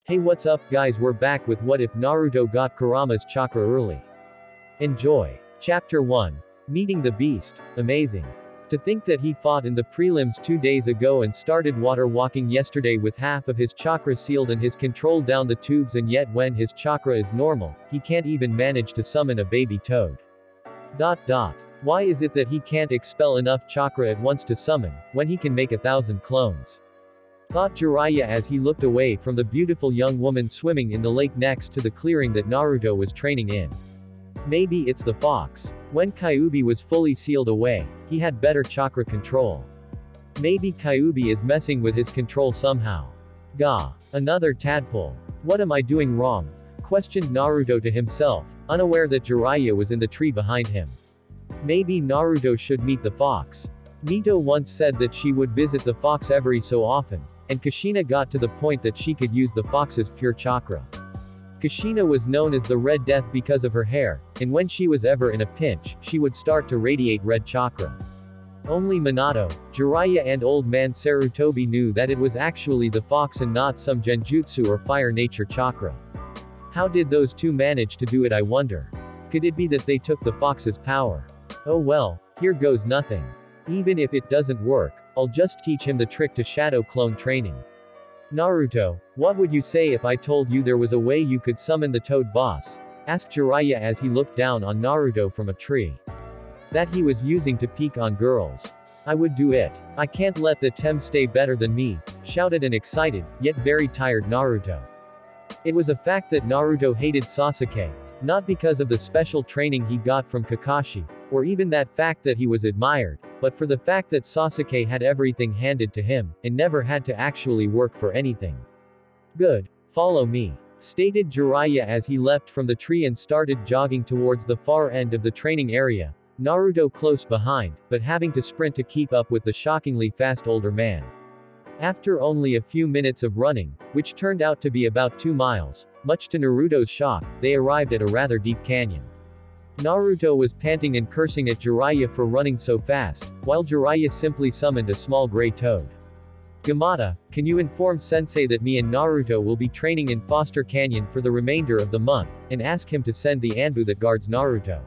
Hey, what's up guys, we're back with what if Naruto got Kurama's chakra early. Enjoy. Chapter 1. Meeting the Beast. Amazing. To think that he fought in the prelims 2 days ago and started water walking yesterday with half of his chakra sealed and his control down the tubes, and yet when his chakra is normal, he can't even manage to summon a baby toad. Why is it that he can't expel enough chakra at once to summon, when he can make 1,000 clones? Thought Jiraiya as he looked away from the beautiful young woman swimming in the lake next to the clearing that Naruto was training in. Maybe it's the fox. When Kyuubi was fully sealed away, he had better chakra control. Maybe Kyuubi is messing with his control somehow. Gah. Another tadpole. What am I doing wrong? Questioned Naruto to himself, unaware that Jiraiya was in the tree behind him. Maybe Naruto should meet the fox. Mito once said that she would visit the fox every so often, and Kushina got to the point that she could use the fox's pure chakra. Kushina was known as the Red Death because of her hair, and when she was ever in a pinch, she would start to radiate red chakra. Only Minato, Jiraiya and old man Sarutobi knew that it was actually the fox and not some genjutsu or fire nature chakra. How did those two manage to do it, I wonder? Could it be that they took the fox's power? Oh well, here goes nothing. Even if it doesn't work, I'll just teach him the trick to shadow clone training. Naruto, what would you say if I told you there was a way you could summon the Toad Boss? Asked Jiraiya as he looked down on Naruto from a tree. That he was using to peek on girls. I would do it. I can't let the Tem stay better than me, shouted an excited, yet very tired Naruto. It was a fact that Naruto hated Sasuke, not because of the special training he got from Kakashi, or even that fact that he was admired, but for the fact that Sasuke had everything handed to him, and never had to actually work for anything. Good. Follow me, stated Jiraiya as he leapt from the tree and started jogging towards the far end of the training area, Naruto close behind, but having to sprint to keep up with the shockingly fast older man. After only a few minutes of running, which turned out to be about 2 miles, much to Naruto's shock, they arrived at a rather deep canyon. Naruto was panting and cursing at Jiraiya for running so fast, while Jiraiya simply summoned a small gray toad. Gamada, can you inform Sensei that me and Naruto will be training in Foster Canyon for the remainder of the month, and ask him to send the Anbu that guards Naruto?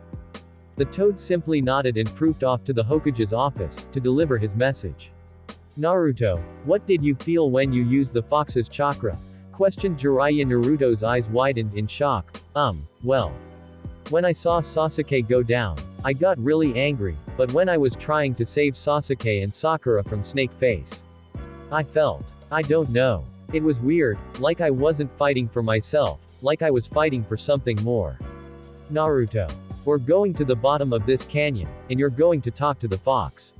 The toad simply nodded and proofed off to the Hokage's office, to deliver his message. Naruto, what did you feel when you used the fox's chakra? Questioned Jiraiya. Naruto's eyes widened in shock. Well. When I saw Sasuke go down, I got really angry, but when I was trying to save Sasuke and Sakura from Snake Face, I felt, I don't know. It was weird, like I wasn't fighting for myself, like I was fighting for something more. Naruto. We're going to the bottom of this canyon, and you're going to talk to the fox.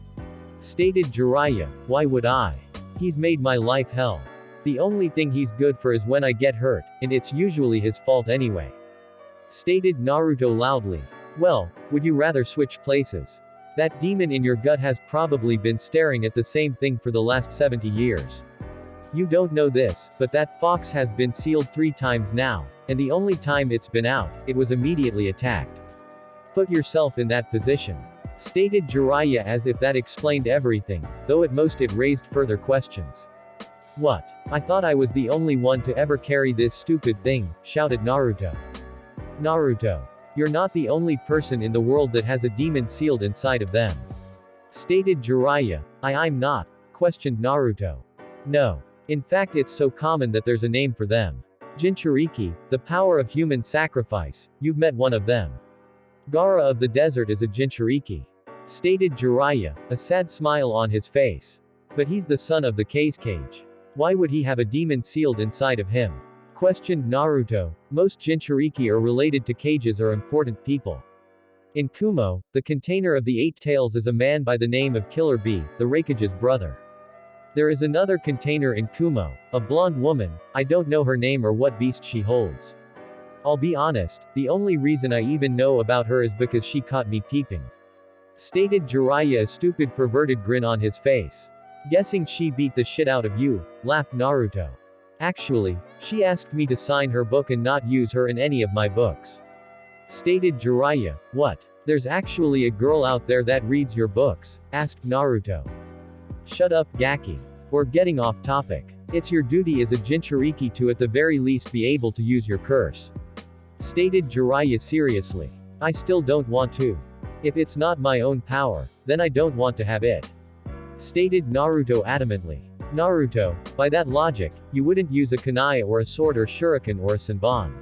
Stated Jiraiya. Why would I? He's made my life hell. The only thing he's good for is when I get hurt, and it's usually his fault anyway. Stated Naruto loudly. Well, would you rather switch places? That demon in your gut has probably been staring at the same thing for the last 70 years. You don't know this, but that fox has been sealed 3 times now, and the only time it's been out, it was immediately attacked. Put yourself in that position. Stated Jiraiya as if that explained everything, though at most it raised further questions. What? I thought I was the only one to ever carry this stupid thing, shouted Naruto. Naruto. You're not the only person in the world that has a demon sealed inside of them. Stated Jiraiya. I'm not. Questioned Naruto. No. In fact, it's so common that there's a name for them. Jinchuriki, the power of human sacrifice. You've met one of them. Gaara of the desert is a Jinchuriki. Stated Jiraiya, a sad smile on his face. But he's the son of the Kage. Why would he have a demon sealed inside of him? Questioned Naruto. Most Jinchuriki are related to Kages or important people. In Kumo, the container of the 8 tails is a man by the name of Killer Bee, the Raikage's brother. There is another container in Kumo, a blonde woman, I don't know her name or what beast she holds. I'll be honest, the only reason I even know about her is because she caught me peeping. Stated Jiraiya, a stupid perverted grin on his face. Guessing she beat the shit out of you, laughed Naruto. Actually, she asked me to sign her book and not use her in any of my books. Stated Jiraiya. What? There's actually a girl out there that reads your books? Asked Naruto. Shut up, Gaki. We're getting off topic. It's your duty as a Jinchuriki to at the very least be able to use your curse. Stated Jiraiya seriously. I still don't want to. If it's not my own power, then I don't want to have it. Stated Naruto adamantly. Naruto, by that logic, you wouldn't use a kunai or a sword or shuriken or a senbon.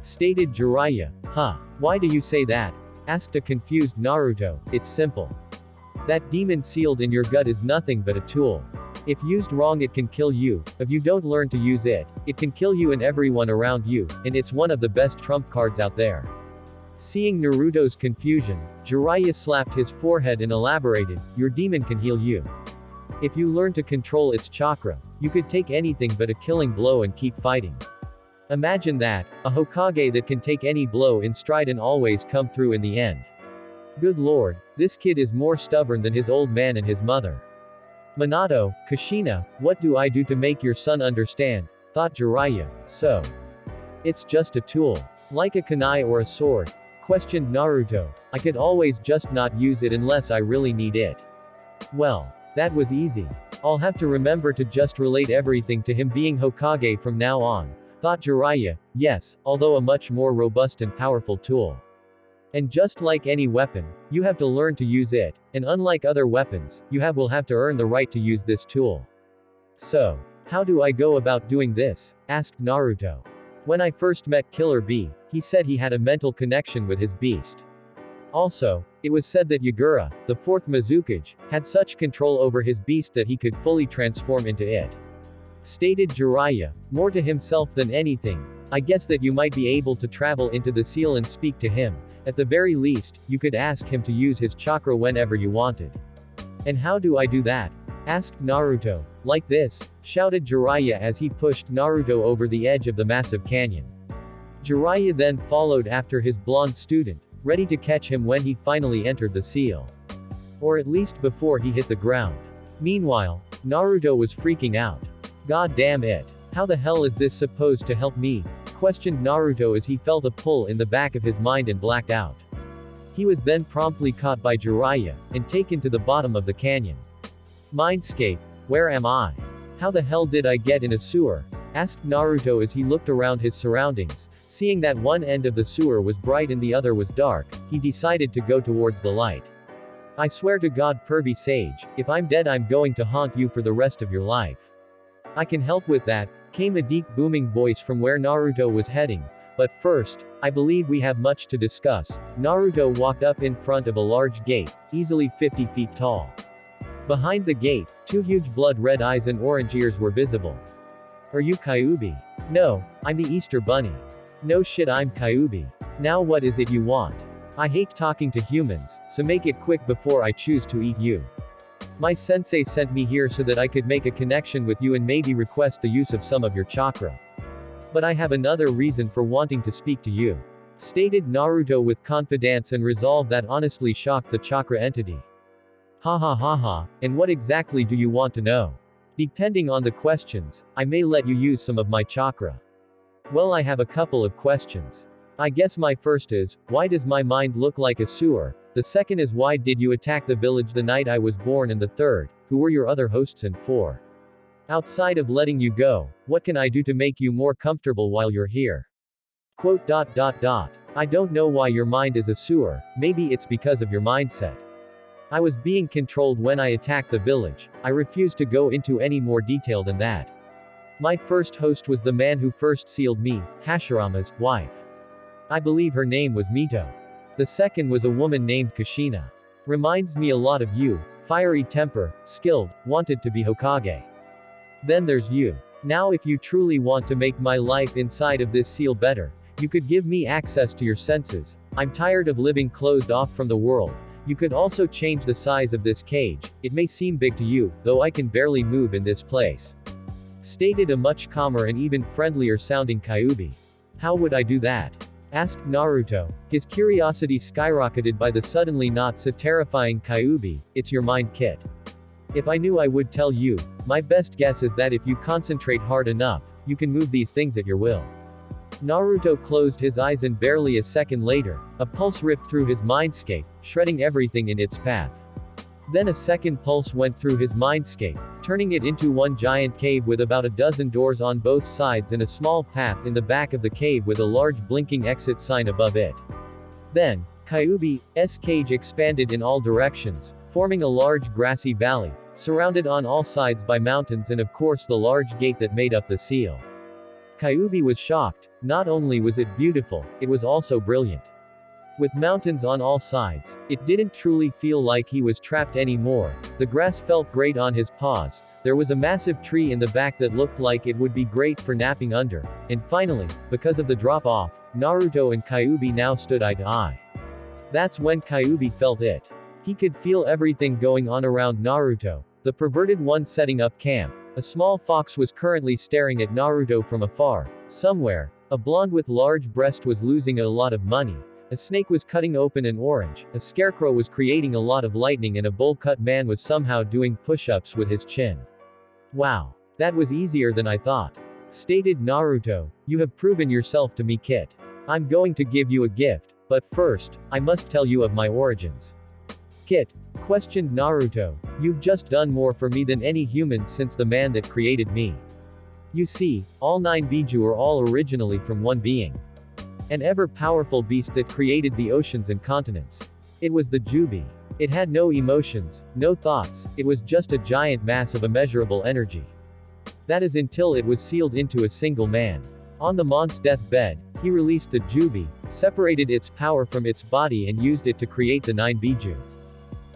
Stated Jiraiya. Huh. Why do you say that? Asked a confused Naruto. It's simple. That demon sealed in your gut is nothing but a tool. If used wrong it can kill you. If you don't learn to use it, it can kill you and everyone around you, and it's one of the best trump cards out there. Seeing Naruto's confusion, Jiraiya slapped his forehead and elaborated, your demon can heal you. If you learn to control its chakra, you could take anything but a killing blow and keep fighting. Imagine that, a Hokage that can take any blow in stride and always come through in the end. Good lord, this kid is more stubborn than his old man and his mother. Minato, Kushina, what do I do to make your son understand? Thought Jiraiya. So. It's just a tool. Like a kunai or a sword? Questioned Naruto. I could always just not use it unless I really need it. Well. That was easy. I'll have to remember to just relate everything to him being Hokage from now on. Thought Jiraiya. Yes, although a much more robust and powerful tool. And just like any weapon, you have to learn to use it, and unlike other weapons, you will have to earn the right to use this tool. So, how do I go about doing this? Asked Naruto. When I first met Killer Bee, he said he had a mental connection with his beast. Also, it was said that Yagura, the fourth Mizukage, had such control over his beast that he could fully transform into it. Stated Jiraiya, more to himself than anything, I guess that you might be able to travel into the seal and speak to him. At the very least, you could ask him to use his chakra whenever you wanted. And how do I do that? Asked Naruto. Like this, shouted Jiraiya as he pushed Naruto over the edge of the massive canyon. Jiraiya then followed after his blonde student, ready to catch him when he finally entered the seal. Or at least before he hit the ground. Meanwhile, Naruto was freaking out. God damn it. How the hell is this supposed to help me? Questioned Naruto as he felt a pull in the back of his mind and blacked out. He was then promptly caught by Jiraiya, and taken to the bottom of the canyon. Mindscape. Where am I? How the hell did I get in a sewer? Asked Naruto as he looked around his surroundings. Seeing that one end of the sewer was bright and the other was dark, he decided to go towards the light. I swear to God, pervy sage, if I'm dead I'm going to haunt you for the rest of your life. I can help with that, came a deep booming voice from where Naruto was heading. But first, I believe we have much to discuss. Naruto walked up in front of a large gate, easily 50 feet tall. Behind the gate, two huge blood-red eyes and orange ears were visible. Are you Kyuubi? No, I'm the Easter Bunny. No shit, I'm Kyuubi. Now what is it you want? I hate talking to humans, so make it quick before I choose to eat you. My sensei sent me here so that I could make a connection with you and maybe request the use of some of your chakra. But I have another reason for wanting to speak to you. Stated Naruto with confidence and resolve that honestly shocked the chakra entity. Ha ha ha ha, and what exactly do you want to know? Depending on the questions, I may let you use some of my chakra. Well, I have a couple of questions. I guess my first is, why does my mind look like a sewer? The second is, why did you attack the village the night I was born? And the third, who were your other hosts? And four, outside of letting you go, what can I do to make you more comfortable while you're here? Quote. I don't know why your mind is a sewer, maybe it's because of your mindset. I was being controlled when I attacked the village. I refuse to go into any more detail than that. My first host was the man who first sealed me, Hashirama's wife. I believe her name was Mito. The second was a woman named Kushina. Reminds me a lot of you, fiery temper, skilled, wanted to be Hokage. Then there's you. Now if you truly want to make my life inside of this seal better, you could give me access to your senses. I'm tired of living closed off from the world. You could also change the size of this cage. It may seem big to you, though I can barely move in this place. Stated a much calmer and even friendlier sounding Kyuubi. How would I do that? Asked Naruto. His curiosity skyrocketed by the suddenly not so terrifying Kyuubi. It's your mind kit. If I knew I would tell you. My best guess is that if you concentrate hard enough, you can move these things at your will. Naruto closed his eyes and barely a second later, a pulse ripped through his mindscape, shredding everything in its path. Then a second pulse went through his mindscape, turning it into one giant cave with about a dozen doors on both sides and a small path in the back of the cave with a large blinking exit sign above it. Then, Kyuubi's cage expanded in all directions, forming a large grassy valley, surrounded on all sides by mountains and of course the large gate that made up the seal. Kyuubi was shocked. Not only was it beautiful, it was also brilliant. With mountains on all sides, it didn't truly feel like he was trapped anymore. The grass felt great on his paws, there was a massive tree in the back that looked like it would be great for napping under, and finally, because of the drop-off, Naruto and Kyuubi now stood eye to eye. That's when Kyuubi felt it. He could feel everything going on around Naruto, the perverted one setting up camp. A small fox was currently staring at Naruto from afar. Somewhere, a blonde with large breast was losing a lot of money. A snake was cutting open an orange, a scarecrow was creating a lot of lightning and a bowl-cut man was somehow doing push-ups with his chin. Wow. That was easier than I thought. Stated Naruto, you have proven yourself to me, Kit. I'm going to give you a gift, but first, I must tell you of my origins. Kit questioned Naruto, you've just done more for me than any human since the man that created me. You see, all 9 Biju are all originally from one being. An ever-powerful beast that created the oceans and continents. It was the Jubi. It had no emotions, no thoughts, it was just a giant mass of immeasurable energy. That is until it was sealed into a single man. On the Mont's deathbed, he released the Jubi, separated its power from its body and used it to create the 9 Biju.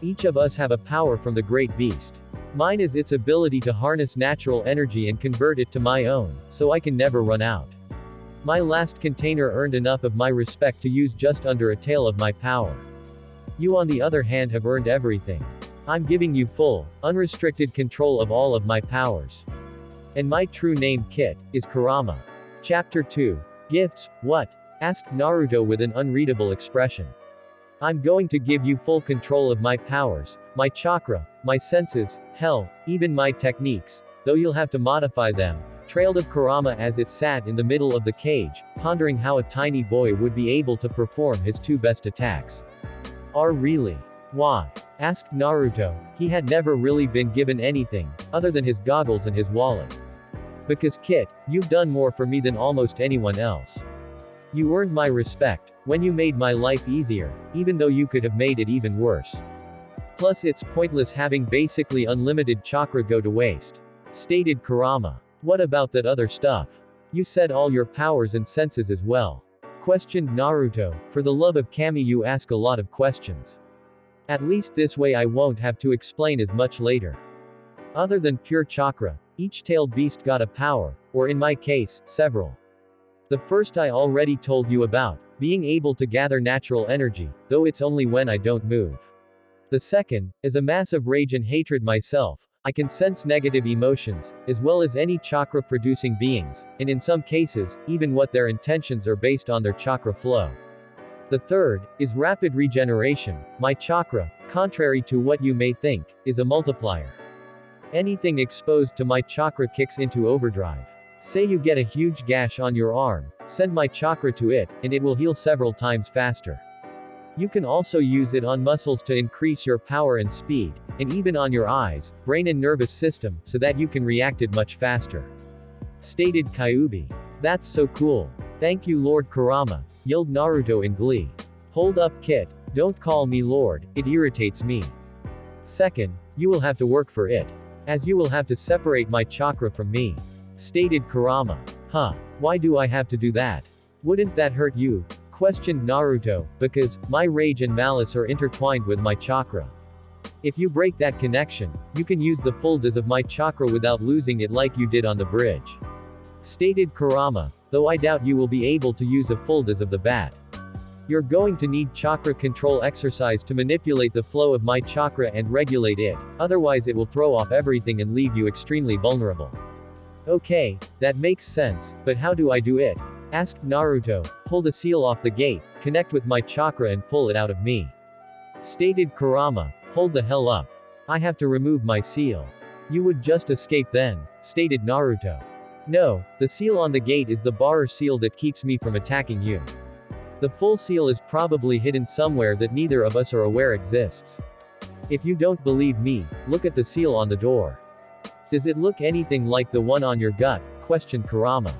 Each of us have a power from the great beast. Mine is its ability to harness natural energy and convert it to my own, so I can never run out. My last container earned enough of my respect to use just under a tael of my power. You on the other hand have earned everything. I'm giving you full, unrestricted control of all of my powers. And my true name, Kit, is Kurama. Chapter 2. Gifts, what? Asked Naruto with an unreadable expression. I'm going to give you full control of my powers, my chakra, my senses, hell, even my techniques, though you'll have to modify them, trailed of Kurama as it sat in the middle of the cage, pondering how a tiny boy would be able to perform his 2 best attacks. Really? Why? Asked Naruto. He had never really been given anything, other than his goggles and his wallet. Because Kit, you've done more for me than almost anyone else. You earned my respect, when you made my life easier, even though you could have made it even worse. Plus it's pointless having basically unlimited chakra go to waste. Stated Kurama. What about that other stuff? You said all your powers and senses as well. Questioned Naruto, for the love of Kami you ask a lot of questions. At least this way I won't have to explain as much later. Other than pure chakra, each tailed beast got a power, or in my case, several. The first I already told you about, being able to gather natural energy, though it's only when I don't move. The second, is a massive rage and hatred myself. I can sense negative emotions, as well as any chakra-producing beings, and in some cases, even what their intentions are based on their chakra flow. The third, is rapid regeneration. My chakra, contrary to what you may think, is a multiplier. Anything exposed to my chakra kicks into overdrive. Say you get a huge gash on your arm, send my chakra to it, and it will heal several times faster. You can also use it on muscles to increase your power and speed, and even on your eyes, brain and nervous system, so that you can react it much faster. Stated Kyuubi. That's so cool. Thank you Lord Kurama, yelled Naruto in glee. Hold up Kit, don't call me Lord, it irritates me. Second, you will have to work for it. As you will have to separate my chakra from me. Stated Kurama. Huh. Why do I have to do that? Wouldn't that hurt you? Questioned Naruto, because, my rage and malice are intertwined with my chakra. If you break that connection, you can use the full dose of my chakra without losing it like you did on the bridge. Stated Kurama, though I doubt you will be able to use a full dose of the bat. You're going to need chakra control exercise to manipulate the flow of my chakra and regulate it, otherwise it will throw off everything and leave you extremely vulnerable. Okay, that makes sense, but how do I do it? Asked Naruto. Pull the seal off the gate, connect with my chakra and pull it out of me. Stated Kurama. Hold the hell up. I have to remove my seal. You would just escape then, stated Naruto. No, the seal on the gate is the barrer seal that keeps me from attacking you. The full seal is probably hidden somewhere that neither of us are aware exists. If you don't believe me, look at the seal on the door. Does it look anything like the one on your gut? Questioned Kurama.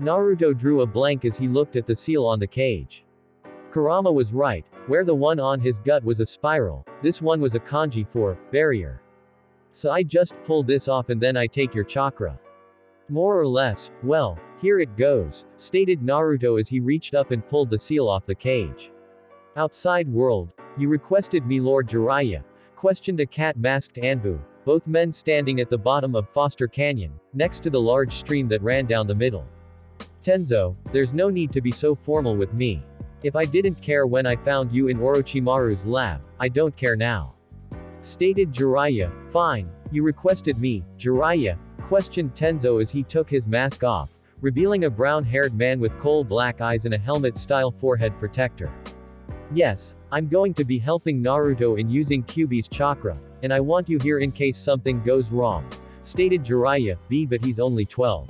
Naruto drew a blank as he looked at the seal on the cage. Kurama was right, where the one on his gut was a spiral, this one was a kanji for barrier. So I just pull this off and then I take your chakra. More or less, well, here it goes, stated Naruto as he reached up and pulled the seal off the cage. Outside world, you requested me Lord Jiraiya, questioned a cat-masked Anbu, both men standing at the bottom of Foster Canyon, next to the large stream that ran down the middle. Tenzo, there's no need to be so formal with me. If I didn't care when I found you in Orochimaru's lab, I don't care now. Stated Jiraiya. Fine, you requested me, Jiraiya, questioned Tenzo as he took his mask off, revealing a brown-haired man with coal-black eyes and a helmet-style forehead protector. Yes, I'm going to be helping Naruto in using Kyuubi's chakra, and I want you here in case something goes wrong, stated Jiraiya. But he's only 12.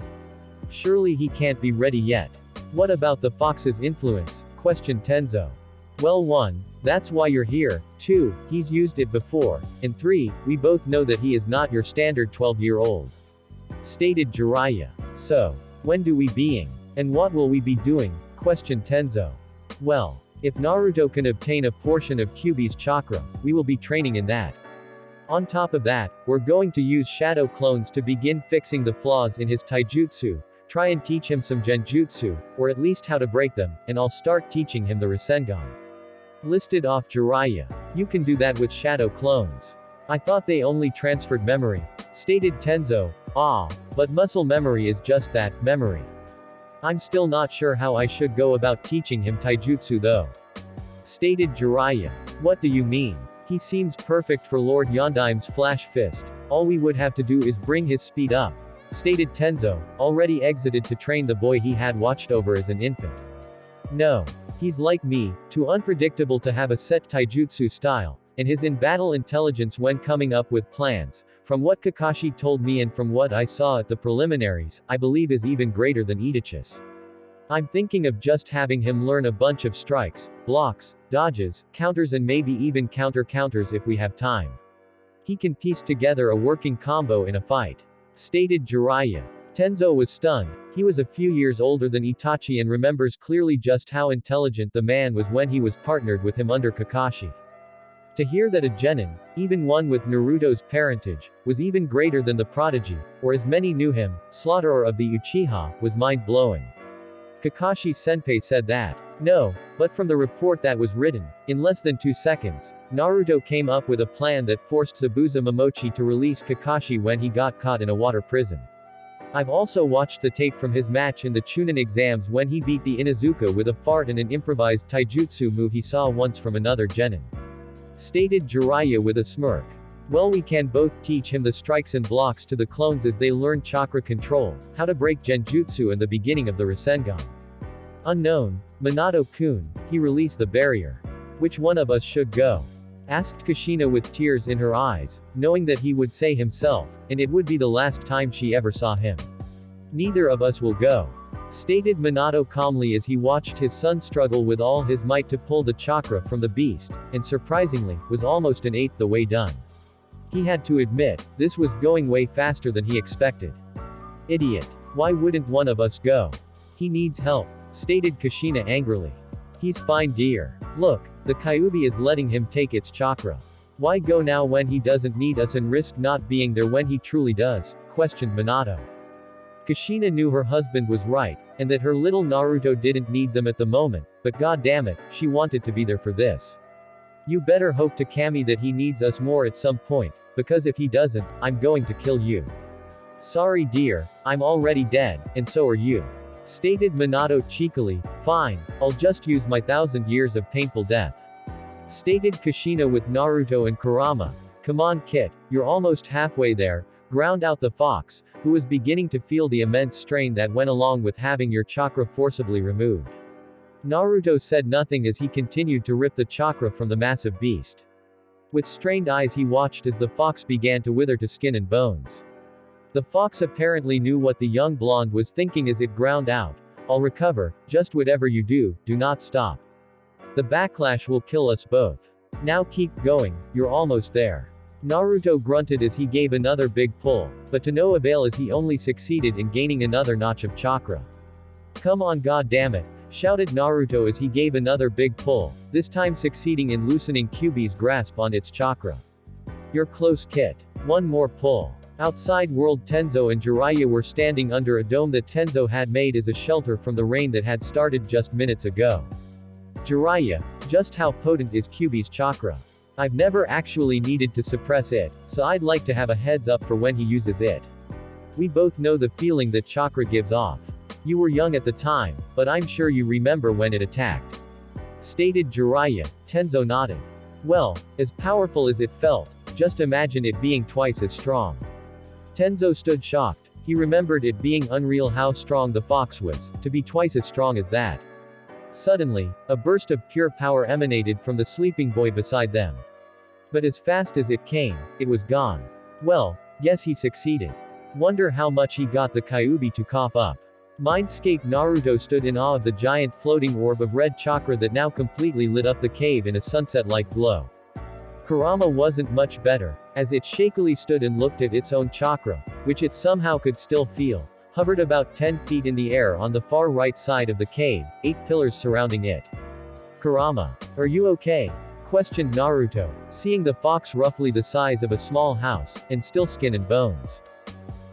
Surely he can't be ready yet. What about the fox's influence? Questioned Tenzo. Well 1, that's why you're here, 2, he's used it before, and 3, we both know that he is not your standard 12-year-old. Stated Jiraiya. So, when do we being? And what will we be doing? Questioned Tenzo. Well, if Naruto can obtain a portion of Kyuubi's chakra, we will be training in that. On top of that, we're going to use shadow clones to begin fixing the flaws in his taijutsu, try and teach him some genjutsu, or at least how to break them, and I'll start teaching him the Rasengan. Listed off Jiraiya. You can do that with shadow clones. I thought they only transferred memory. Stated Tenzo. Ah, but muscle memory is just that, memory. I'm still not sure how I should go about teaching him taijutsu though. Stated Jiraiya. What do you mean? He seems perfect for Lord Yondaim's flash fist. All we would have to do is bring his speed up. Stated Tenzo, already exited to train the boy he had watched over as an infant. No. He's like me, too unpredictable to have a set taijutsu style, and his in-battle intelligence when coming up with plans, from what Kakashi told me and from what I saw at the preliminaries, I believe is even greater than Itachi's. I'm thinking of just having him learn a bunch of strikes, blocks, dodges, counters and maybe even counter-counters if we have time. He can piece together a working combo in a fight. Stated Jiraiya. Tenzo was stunned. He was a few years older than Itachi and remembers clearly just how intelligent the man was when he was partnered with him under Kakashi. To hear that a genin, even one with Naruto's parentage, was even greater than the prodigy, or as many knew him, slaughterer of the Uchiha, was mind-blowing. Kakashi-senpai said that. No, but from the report that was written, in less than 2 seconds, Naruto came up with a plan that forced Zabuza Momochi to release Kakashi when he got caught in a water prison. I've also watched the tape from his match in the Chunin exams when he beat the Inuzuka with a fart and an improvised taijutsu move he saw once from another genin. Stated Jiraiya with a smirk. Well, we can both teach him the strikes and blocks to the clones as they learn chakra control, how to break genjutsu and the beginning of the Rasengan. Unknown, Minato-kun, he released the barrier. Which one of us should go? Asked Kushina with tears in her eyes, knowing that he would say himself, and it would be the last time she ever saw him. Neither of us will go. Stated Minato calmly as he watched his son struggle with all his might to pull the chakra from the beast, and surprisingly, was almost an eighth the way done. He had to admit, this was going way faster than he expected. Idiot. Why wouldn't one of us go? He needs help. Stated Kushina angrily. He's fine dear. Look, the Kyuubi is letting him take its chakra. Why go now when he doesn't need us and risk not being there when he truly does? Questioned Minato. Kushina knew her husband was right, and that her little Naruto didn't need them at the moment, but goddammit, she wanted to be there for this. You better hope to Kami that he needs us more at some point, because if he doesn't, I'm going to kill you. Sorry dear, I'm already dead, and so are you. Stated Minato cheekily. Fine, I'll just use my 1,000 years of painful death. Stated Kushina with Naruto and Kurama. Come on kid, you're almost halfway there, ground out the fox, who was beginning to feel the immense strain that went along with having your chakra forcibly removed. Naruto said nothing as he continued to rip the chakra from the massive beast. With strained eyes he watched as the fox began to wither to skin and bones. The fox apparently knew what the young blonde was thinking as it ground out. I'll recover, just whatever you do, do not stop. The backlash will kill us both. Now keep going, you're almost there. Naruto grunted as he gave another big pull, but to no avail as he only succeeded in gaining another notch of chakra. Come on, goddammit, shouted Naruto as he gave another big pull, this time succeeding in loosening Kyuubi's grasp on its chakra. You're close, Kit. One more pull. Outside world, Tenzo and Jiraiya were standing under a dome that Tenzo had made as a shelter from the rain that had started just minutes ago. Jiraiya, just how potent is Kyuubi's chakra? I've never actually needed to suppress it, so I'd like to have a heads up for when he uses it. We both know the feeling that chakra gives off. You were young at the time, but I'm sure you remember when it attacked. Stated Jiraiya. Tenzo nodded. Well, as powerful as it felt, just imagine it being twice as strong. Tenzo stood shocked. He remembered it being unreal how strong the fox was, to be twice as strong as that. Suddenly, a burst of pure power emanated from the sleeping boy beside them. But as fast as it came, it was gone. Well, yes, he succeeded. Wonder how much he got the Kyuubi to cough up. Mindscape. Naruto stood in awe of the giant floating orb of red chakra that now completely lit up the cave in a sunset-like glow. Kurama wasn't much better, as it shakily stood and looked at its own chakra, which it somehow could still feel, hovered about 10 feet in the air on the far right side of the cave, 8 pillars surrounding it. Kurama, are you okay? Questioned Naruto, seeing the fox roughly the size of a small house, and still skin and bones.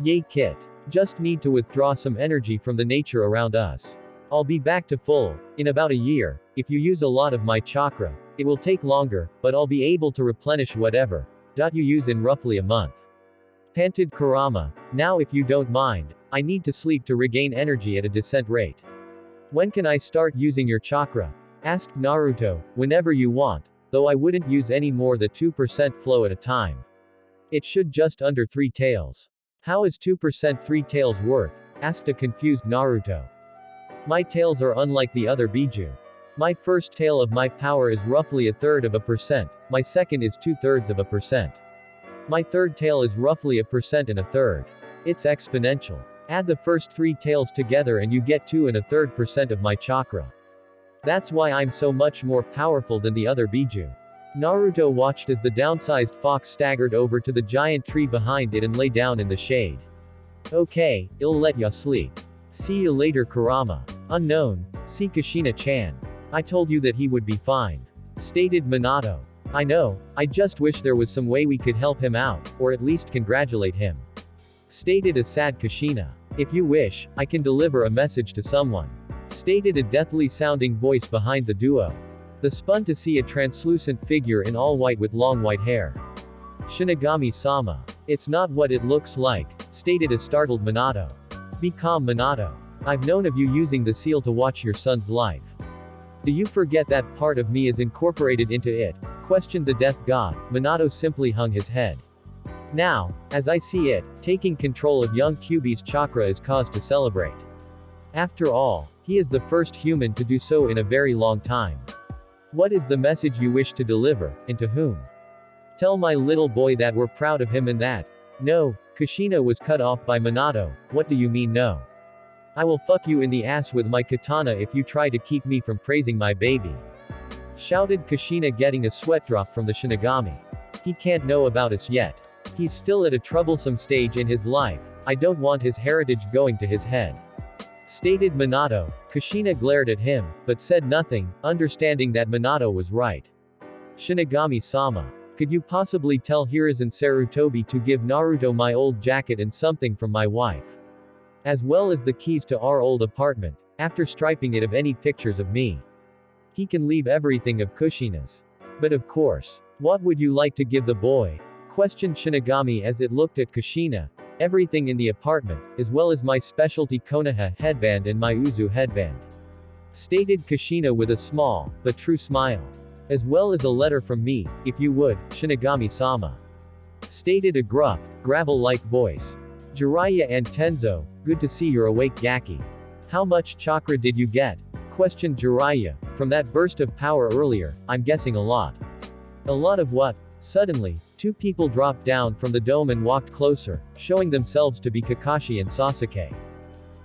Yay, Kit. Just need to withdraw some energy from the nature around us. I'll be back to full, in about a year. If you use a lot of my chakra, it will take longer, but I'll be able to replenish whatever you use in roughly a month. Panted Kurama, now if you don't mind, I need to sleep to regain energy at a decent rate. When can I start using your chakra? Asked Naruto. Whenever you want, though I wouldn't use any more than 2% flow at a time. It should just under 3 tails. How is 2% 3 tails worth? Asked a confused Naruto. My tails are unlike the other Biju. My first tail of my power is roughly 1/3%, my second is 2/3%. My third tail is roughly 1% and 1/3. It's exponential. Add the first 3 tails together and you get 2 1/3% of my chakra. That's why I'm so much more powerful than the other Biju. Naruto watched as the downsized fox staggered over to the giant tree behind it and lay down in the shade. Okay, I'll let ya sleep. See you later, Kurama. Unknown, see Kushina-chan. I told you that he would be fine. Stated Minato. I know, I just wish there was some way we could help him out, or at least congratulate him. Stated a sad Kushina. If you wish, I can deliver a message to someone. Stated a deathly sounding voice behind the duo. The spun to see a translucent figure in all white with long white hair. Shinigami-sama. It's not what it looks like, stated a startled Minato. Be calm, Minato. I've known of you using the seal to watch your son's life. Do you forget that part of me is incorporated into it? Questioned the death god. Minato simply hung his head. Now, as I see it, taking control of young Kyuubi's chakra is cause to celebrate. After all, he is the first human to do so in a very long time. What is the message you wish to deliver, and to whom? Tell my little boy that we're proud of him and that. No, Kushina was cut off by Minato. What do you mean no? I will fuck you in the ass with my katana if you try to keep me from praising my baby. Shouted Kushina, getting a sweat drop from the Shinigami. He can't know about us yet. He's still at a troublesome stage in his life. I don't want his heritage going to his head. Stated Minato. Kushina glared at him, but said nothing, understanding that Minato was right. Shinigami-sama. Could you possibly tell Hiruzen Sarutobi to give Naruto my old jacket and something from my wife? As well as the keys to our old apartment, after striping it of any pictures of me. He can leave everything of Kushina's. But of course. What would you like to give the boy? Questioned Shinigami as it looked at Kushina. Everything in the apartment, as well as my specialty Konoha headband and my Uzu headband. Stated Kushina with a small, but true smile. As well as a letter from me, if you would, Shinigami-sama. Stated a gruff, gravel-like voice. Jiraiya and Tenzo, good to see you're awake, Gaki. How much chakra did you get? Questioned Jiraiya. From that burst of power earlier, I'm guessing a lot. A lot of what? Suddenly, 2 people dropped down from the dome and walked closer, showing themselves to be Kakashi and Sasuke.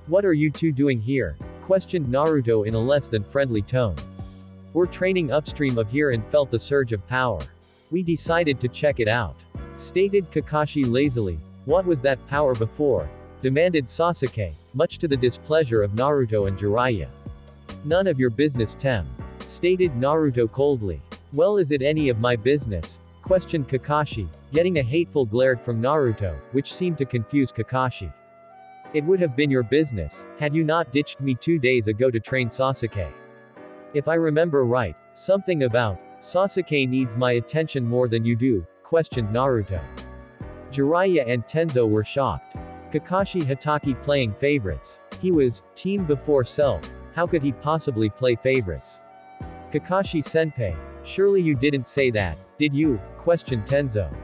What are you two doing here? Questioned Naruto in a less than friendly tone. We're training upstream of here and felt the surge of power. We decided to check it out. stated Kakashi lazily. What was that power before? Demanded Sasuke, much to the displeasure of Naruto and Jiraiya. None of your business, Tem. Stated Naruto coldly. Well, is it any of my business? Questioned Kakashi, getting a hateful glare from Naruto, which seemed to confuse Kakashi. It would have been your business, had you not ditched me 2 days ago to train Sasuke. If I remember right, something about Sasuke needs my attention more than you do, questioned Naruto. Jiraiya and Tenzo were shocked. Kakashi Hatake playing favorites. He was team before self. How could he possibly play favorites? Kakashi Senpai, surely you didn't say that, did you? Questioned Tenzo.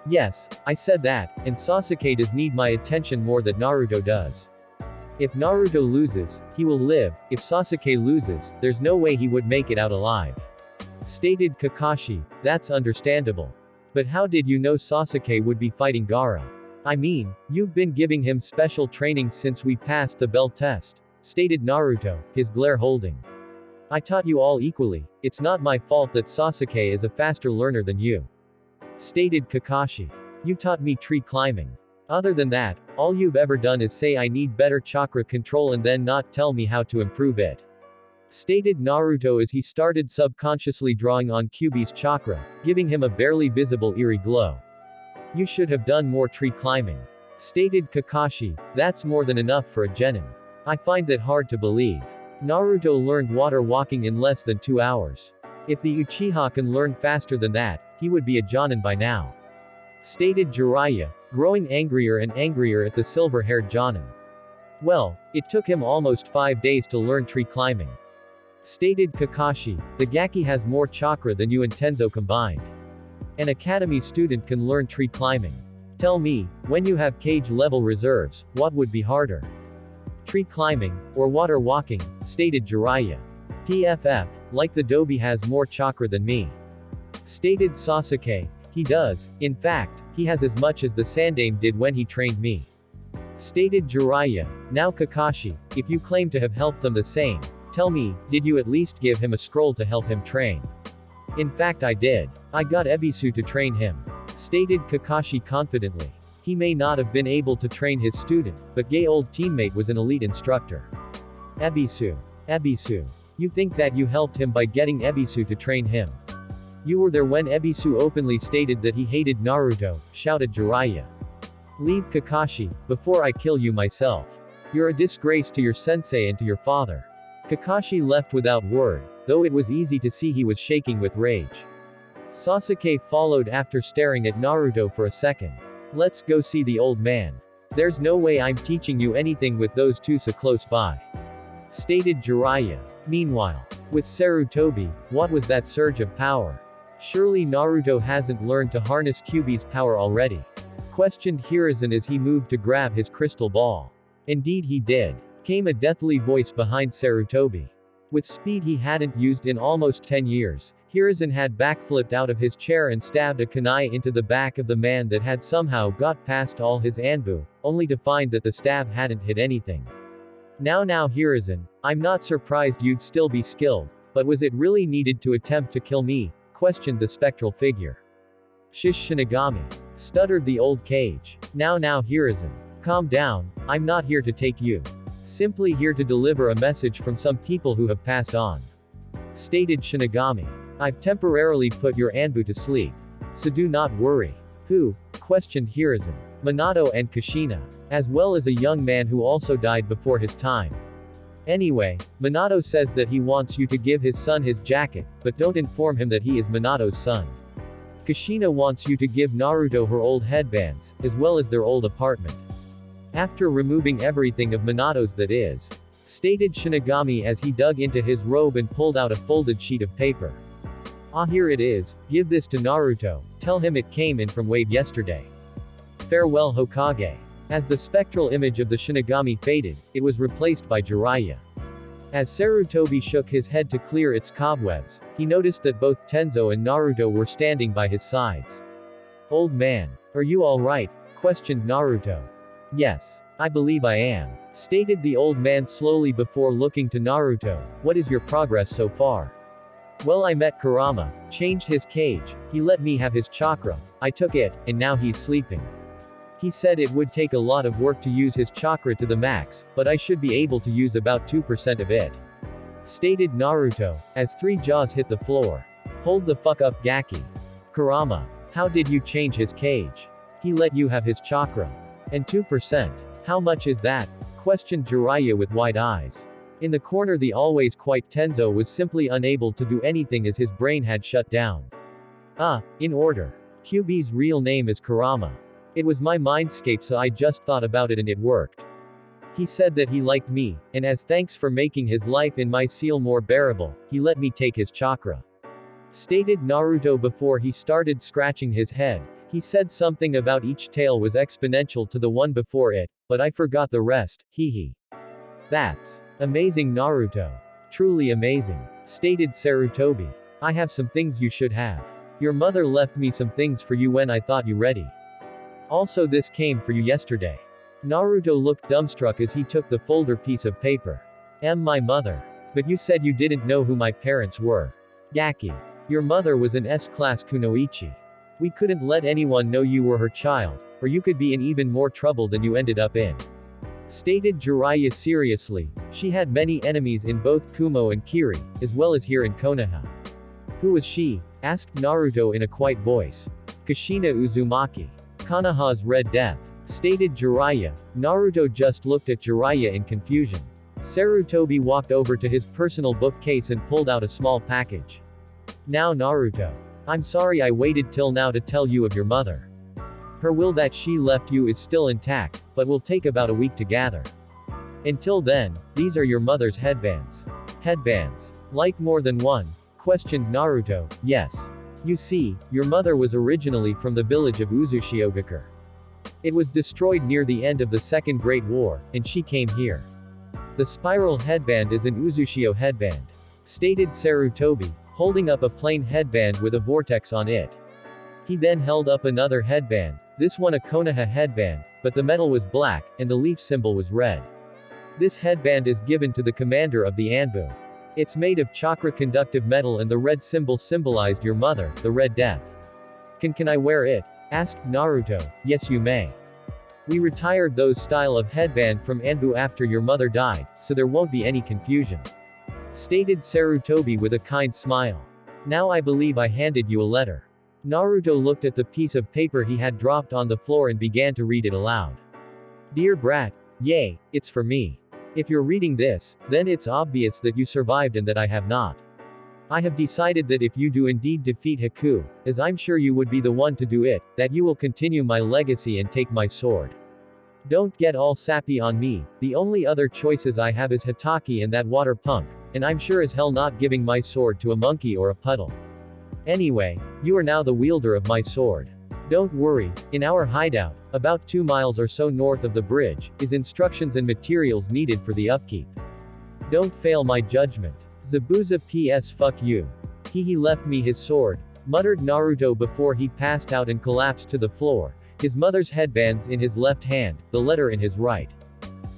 Yes, I said that, and Sasuke does need my attention more than Naruto does. If Naruto loses, he will live. If Sasuke loses, there's no way he would make it out alive. Stated Kakashi, that's understandable. But how did you know Sasuke would be fighting Gaara? I mean, you've been giving him special training since we passed the bell test. Stated Naruto, his glare holding. I taught you all equally, it's not my fault that Sasuke is a faster learner than you. Stated Kakashi. You taught me tree climbing. Other than that, all you've ever done is say I need better chakra control and then not tell me how to improve it. Stated Naruto as he started subconsciously drawing on Kyuubi's chakra, giving him a barely visible eerie glow. You should have done more tree climbing. Stated Kakashi, that's more than enough for a genin. I find that hard to believe. Naruto learned water walking in less than 2 hours. If the Uchiha can learn faster than that, he would be a jonin by now. Stated Jiraiya, growing angrier and angrier at the silver-haired jonin. Well, it took him almost 5 days to learn tree climbing. Stated Kakashi, the Gaki has more chakra than you and Tenzo combined. An academy student can learn tree climbing. Tell me, when you have cage-level reserves, what would be harder? Tree climbing, or water walking, stated Jiraiya. PFF, like the Dobi has more chakra than me. Stated Sasuke, he does, in fact, he has as much as the Sandaime did when he trained me. Stated Jiraiya, now Kakashi, if you claim to have helped them the same, tell me, did you at least give him a scroll to help him train? In fact I did. I got Ebisu to train him. Stated Kakashi confidently. He may not have been able to train his student, but gay old teammate was an elite instructor. Ebisu. Ebisu. You think that you helped him by getting Ebisu to train him? You were there when Ebisu openly stated that he hated Naruto, shouted Jiraiya. Leave Kakashi, before I kill you myself. You're a disgrace to your sensei and to your father. Kakashi left without word, though it was easy to see he was shaking with rage. Sasuke followed after staring at Naruto for a second. Let's go see the old man. There's no way I'm teaching you anything with those two so close by. Stated Jiraiya. Meanwhile, with Sarutobi, what was that surge of power? Surely Naruto hasn't learned to harness Kyuubi's power already? Questioned Hiruzen as he moved to grab his crystal ball. Indeed he did. Came a deathly voice behind Sarutobi. With speed he hadn't used in almost 10 years, Hiruzen had backflipped out of his chair and stabbed a kunai into the back of the man that had somehow got past all his anbu, only to find that the stab hadn't hit anything. Now Hiruzen, I'm not surprised you'd still be skilled, but was it really needed to attempt to kill me? Questioned the spectral figure. Shish Shinigami. Stuttered the old cage. Now Hiruzen. Calm down, I'm not here to take you. Simply here to deliver a message from some people who have passed on. Stated Shinigami. I've temporarily put your Anbu to sleep. So do not worry. Who? Questioned Hiruzen. Minato and Kushina. As well as a young man who also died before his time. Anyway, Minato says that he wants you to give his son his jacket, but don't inform him that he is Minato's son. Kushina wants you to give Naruto her old headbands, as well as their old apartment. After removing everything of Minato's that is. Stated Shinigami as he dug into his robe and pulled out a folded sheet of paper. Ah, here it is, give this to Naruto, tell him it came in from Wade yesterday. Farewell Hokage. As the spectral image of the Shinigami faded, it was replaced by Jiraiya. As Sarutobi shook his head to clear its cobwebs, he noticed that both Tenzo and Naruto were standing by his sides. Old man, are you alright? Questioned Naruto. Yes, I believe I am. Stated the old man slowly before looking to Naruto. What is your progress so far? Well, I met Kurama, changed his cage, he let me have his chakra, I took it, and now he's sleeping. He said it would take a lot of work to use his chakra to the max, but I should be able to use about 2% of it. Stated Naruto, as three jaws hit the floor. Hold the fuck up, Gaki. Kurama. How did you change his cage? He let you have his chakra. And 2%. How much is that? Questioned Jiraiya with wide eyes. In the corner, the always quiet Tenzo was simply unable to do anything as his brain had shut down. In order. Kyuubi's real name is Kurama. It was my mindscape, so I just thought about it and it worked. He said that he liked me, and as thanks for making his life in my seal more bearable, he let me take his chakra. Stated Naruto before he started scratching his head. He said something about each tale was exponential to the one before it, but I forgot the rest, hehe. That's amazing, Naruto. Truly amazing. Stated Sarutobi. I have some things you should have. Your mother left me some things for you when I thought you ready. Also, this came for you yesterday. Naruto looked dumbstruck as he took the folder piece of paper. My mother. But you said you didn't know who my parents were. Gaki. Your mother was an S-class kunoichi. We couldn't let anyone know you were her child, or you could be in even more trouble than you ended up in. Stated Jiraiya seriously. She had many enemies in both Kumo and Kiri, as well as here in Konoha. Who was she? Asked Naruto in a quiet voice. Kushina Uzumaki. Konoha's Red Death. Stated Jiraiya. Naruto just looked at Jiraiya in confusion. Sarutobi walked over to his personal bookcase and pulled out a small package. Now Naruto. I'm sorry I waited till now to tell you of your mother. Her will that she left you is still intact, but will take about a week to gather. Until then, these are your mother's headbands. Headbands. Like more than one? Questioned Naruto. Yes. You see, your mother was originally from the village of Uchiha. It was destroyed near the end of the Second Great War, and she came here. The spiral headband is an Uchiha headband. Stated Sarutobi, holding up a plain headband with a vortex on it. He then held up another headband, this one a Konoha headband, but the metal was black, and the leaf symbol was red. This headband is given to the commander of the Anbu. It's made of chakra conductive metal and the red symbol symbolized your mother, the Red Death. Can I wear it? Asked Naruto. Yes, you may. We retired those style of headband from Anbu after your mother died, so there won't be any confusion. Stated Sarutobi with a kind smile. Now I believe I handed you a letter. Naruto looked at the piece of paper he had dropped on the floor and began to read it aloud. Dear brat, yay, it's for me. If you're reading this, then it's obvious that you survived and that I have not. I have decided that if you do indeed defeat Haku, as I'm sure you would be the one to do it, that you will continue my legacy and take my sword. Don't get all sappy on me, the only other choices I have is Hatake and that water punk, and I'm sure as hell not giving my sword to a monkey or a puddle. Anyway, you are now the wielder of my sword. Don't worry, in our hideout, about 2 miles or so north of the bridge, is instructions and materials needed for the upkeep. Don't fail my judgment. Zabuza PS fuck you. He left me his sword, muttered Naruto before he passed out and collapsed to the floor, his mother's headbands in his left hand, the letter in his right.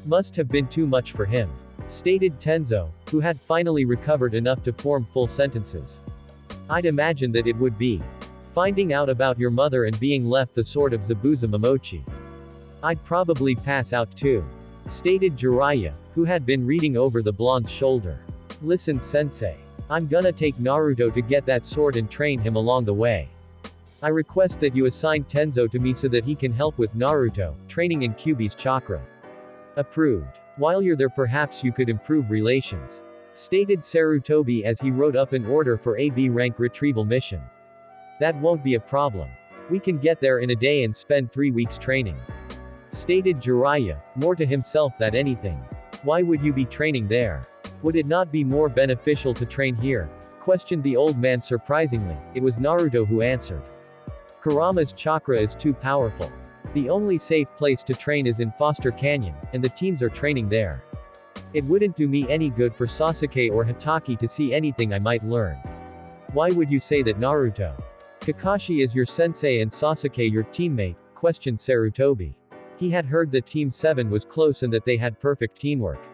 Must have been too much for him. Stated Tenzo, who had finally recovered enough to form full sentences. I'd imagine that it would be. Finding out about your mother and being left the sword of Zabuza Momochi. I'd probably pass out too. Stated Jiraiya, who had been reading over the blonde's shoulder. Listen sensei. I'm gonna take Naruto to get that sword and train him along the way. I request that you assign Tenzo to me so that he can help with Naruto, training in Kyuubi's chakra. Approved. While you're there perhaps you could improve relations. Stated Sarutobi as he wrote up an order for a B rank retrieval mission. That won't be a problem. We can get there in a day and spend 3 weeks training. Stated Jiraiya, more to himself than anything. Why would you be training there? Would it not be more beneficial to train here? Questioned the old man surprisingly. It was Naruto who answered. Kurama's chakra is too powerful. The only safe place to train is in Foster Canyon, and the teams are training there. It wouldn't do me any good for Sasuke or Hatake to see anything I might learn. Why would you say that, Naruto? Kakashi is your sensei and Sasuke your teammate, questioned Sarutobi. He had heard that Team 7 was close and that they had perfect teamwork.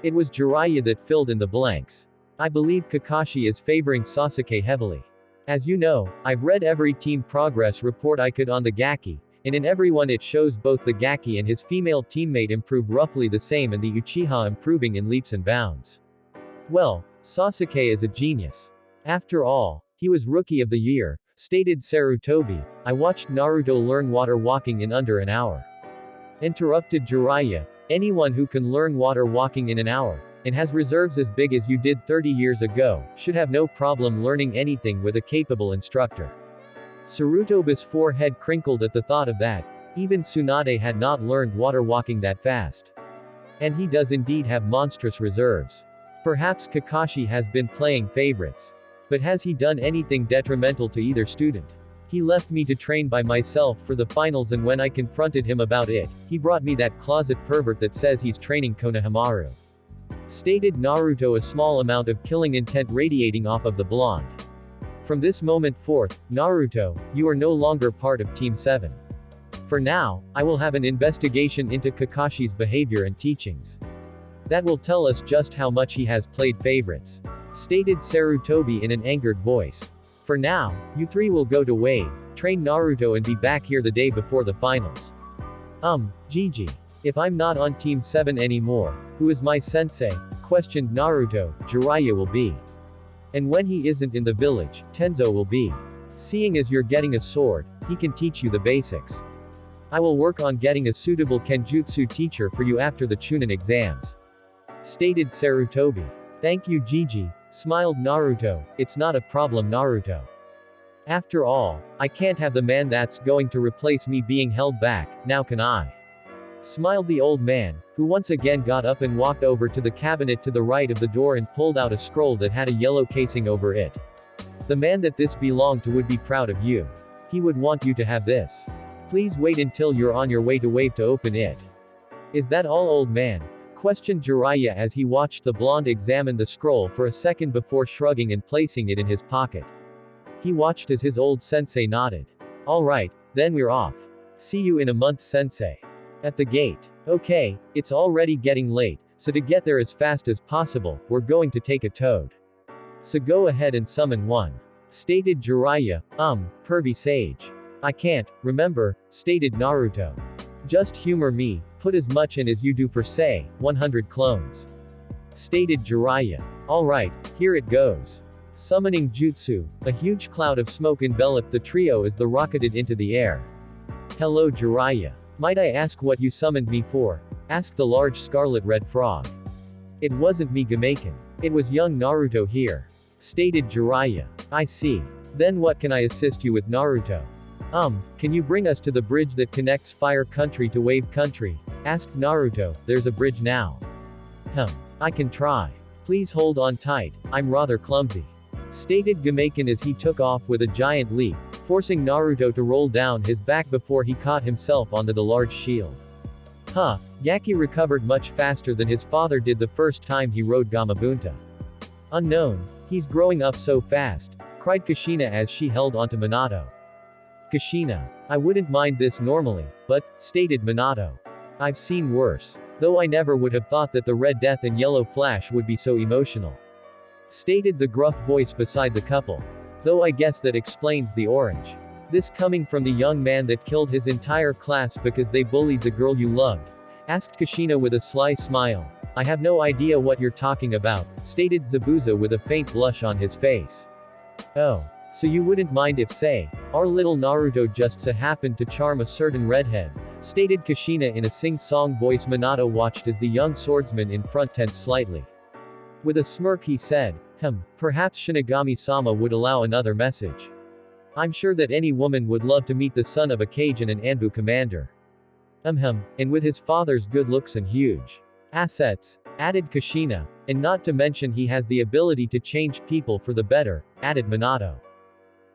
It was Jiraiya that filled in the blanks. I believe Kakashi is favoring Sasuke heavily. As you know, I've read every team progress report I could on the Gaki, and in every one it shows both the Gaki and his female teammate improve roughly the same and the Uchiha improving in leaps and bounds. Well, Sasuke is a genius. After all, he was Rookie of the Year, stated Sarutobi. I watched Naruto learn water walking in under an hour. Interrupted Jiraiya. Anyone who can learn water walking in an hour, and has reserves as big as you did 30 years ago, should have no problem learning anything with a capable instructor. Sarutobi's forehead crinkled at the thought of that. Even Tsunade had not learned water walking that fast. And he does indeed have monstrous reserves. Perhaps Kakashi has been playing favorites. But has he done anything detrimental to either student? He left me to train by myself for the finals, and when I confronted him about it, he brought me that closet pervert that says he's training Konohamaru. Stated Naruto, a small amount of killing intent radiating off of the blonde. From this moment forth, Naruto, you are no longer part of Team 7. For now, I will have an investigation into Kakashi's behavior and teachings. That will tell us just how much he has played favorites. Stated Sarutobi in an angered voice. For now, you three will go to Wave, train Naruto and be back here the day before the finals. Gigi. If I'm not on Team 7 anymore, who is my sensei? Questioned Naruto. Jiraiya will be. And when he isn't in the village, Tenzo will be. Seeing as you're getting a sword, he can teach you the basics. I will work on getting a suitable Kenjutsu teacher for you after the Chunin exams. Stated Sarutobi. Thank you Gigi, smiled Naruto. It's not a problem Naruto. After all, I can't have the man that's going to replace me being held back, now can I? Smiled the old man, who once again got up and walked over to the cabinet to the right of the door and pulled out a scroll that had a yellow casing over it. The man that this belonged to would be proud of you. He would want you to have this. Please wait until you're on your way to Wave to open it. Is that all old man? Questioned Jiraiya as he watched the blonde examine the scroll for a second before shrugging and placing it in his pocket. He watched as his old sensei nodded. Alright, then we're off. See you in a month sensei. At the gate. Okay, it's already getting late, so to get there as fast as possible, we're going to take a toad. So go ahead and summon one. Stated Jiraiya. Pervy sage. I can't, remember, stated Naruto. Just humor me, put as much in as you do for say, 100 clones. Stated Jiraiya. Alright, here it goes. Summoning Jutsu, a huge cloud of smoke enveloped the trio as they rocketed into the air. Hello Jiraiya. Might I ask what you summoned me for? Asked the large scarlet red frog. It wasn't me Gamaken. It was young Naruto here. Stated Jiraiya. I see. Then what can I assist you with Naruto? Can you bring us to the bridge that connects Fire Country to Wave Country? Asked Naruto. There's a bridge now. I can try. Please hold on tight, I'm rather clumsy. Stated Gamaken as he took off with a giant leap, forcing Naruto to roll down his back before he caught himself onto the large shield. Gaki recovered much faster than his father did the first time he rode Gamabunta. Unknown. He's growing up so fast, cried Kushina as she held onto Minato. Kushina. I wouldn't mind this normally, but, stated Minato. I've seen worse. Though I never would have thought that the Red Death and Yellow Flash would be so emotional. Stated the gruff voice beside the couple. Though I guess that explains the orange. This coming from the young man that killed his entire class because they bullied the girl you loved? Asked Kushina with a sly smile. I have no idea what you're talking about, stated Zabuza with a faint blush on his face. Oh. So you wouldn't mind if say, our little Naruto just so happened to charm a certain redhead, stated Kushina in a sing-song voice. Minato watched as the young swordsman in front tensed slightly. With a smirk he said, perhaps Shinigami-sama would allow another message. I'm sure that any woman would love to meet the son of a Kage and an Anbu commander. And with his father's good looks and huge assets, added Kushina, and not to mention he has the ability to change people for the better, added Minato.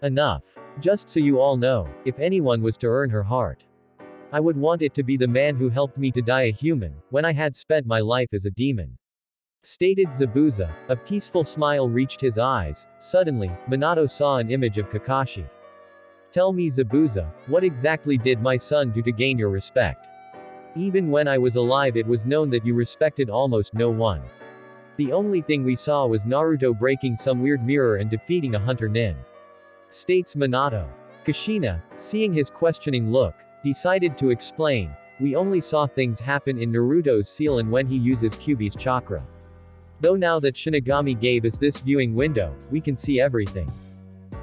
Enough. Just so you all know, if anyone was to earn her heart, I would want it to be the man who helped me to die a human, when I had spent my life as a demon. Stated Zabuza. A peaceful smile reached his eyes. Suddenly, Minato saw an image of Kakashi. Tell me Zabuza, what exactly did my son do to gain your respect? Even when I was alive it was known that you respected almost no one. The only thing we saw was Naruto breaking some weird mirror and defeating a hunter nin. States Minato. Kushina, seeing his questioning look, decided to explain, we only saw things happen in Naruto's seal and when he uses Kyuubi's chakra. Though now that Shinigami gave us this viewing window, we can see everything.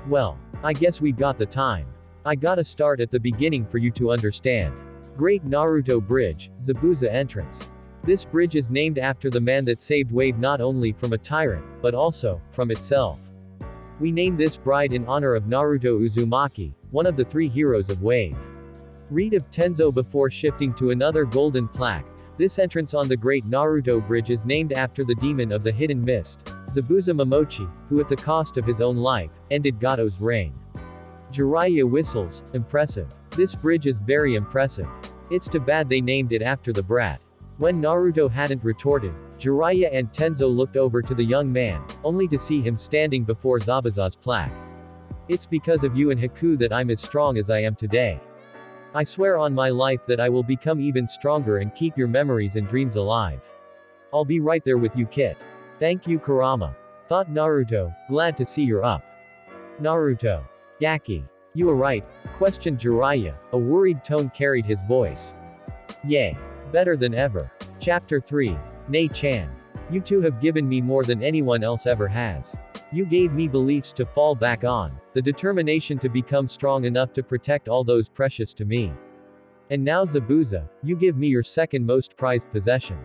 Well, I guess we got the time. I gotta start at the beginning for you to understand. Great Naruto Bridge, Zabuza entrance. This bridge is named after the man that saved Wave not only from a tyrant, but also, from itself. We named this bride in honor of Naruto Uzumaki, one of the 3 heroes of Wave. Read of Tenzo before shifting to another golden plaque. This entrance on the Great Naruto Bridge is named after the demon of the hidden mist, Zabuza Momochi, who at the cost of his own life, ended Gato's reign. Jiraiya whistles, impressive. This bridge is very impressive. It's too bad they named it after the brat. When Naruto hadn't retorted, Jiraiya and Tenzo looked over to the young man, only to see him standing before Zabuza's plaque. It's because of you and Haku that I'm as strong as I am today. I swear on my life that I will become even stronger and keep your memories and dreams alive. I'll be right there with you, Kit. Thank you, Kurama. Thought Naruto, glad to see you're up. Naruto. Yaki. You are right? Questioned Jiraiya, a worried tone carried his voice. Yay. Better than ever. Chapter 3. Nei-chan. You two have given me more than anyone else ever has. You gave me beliefs to fall back on, the determination to become strong enough to protect all those precious to me. And now Zabuza, you give me your second most prized possession.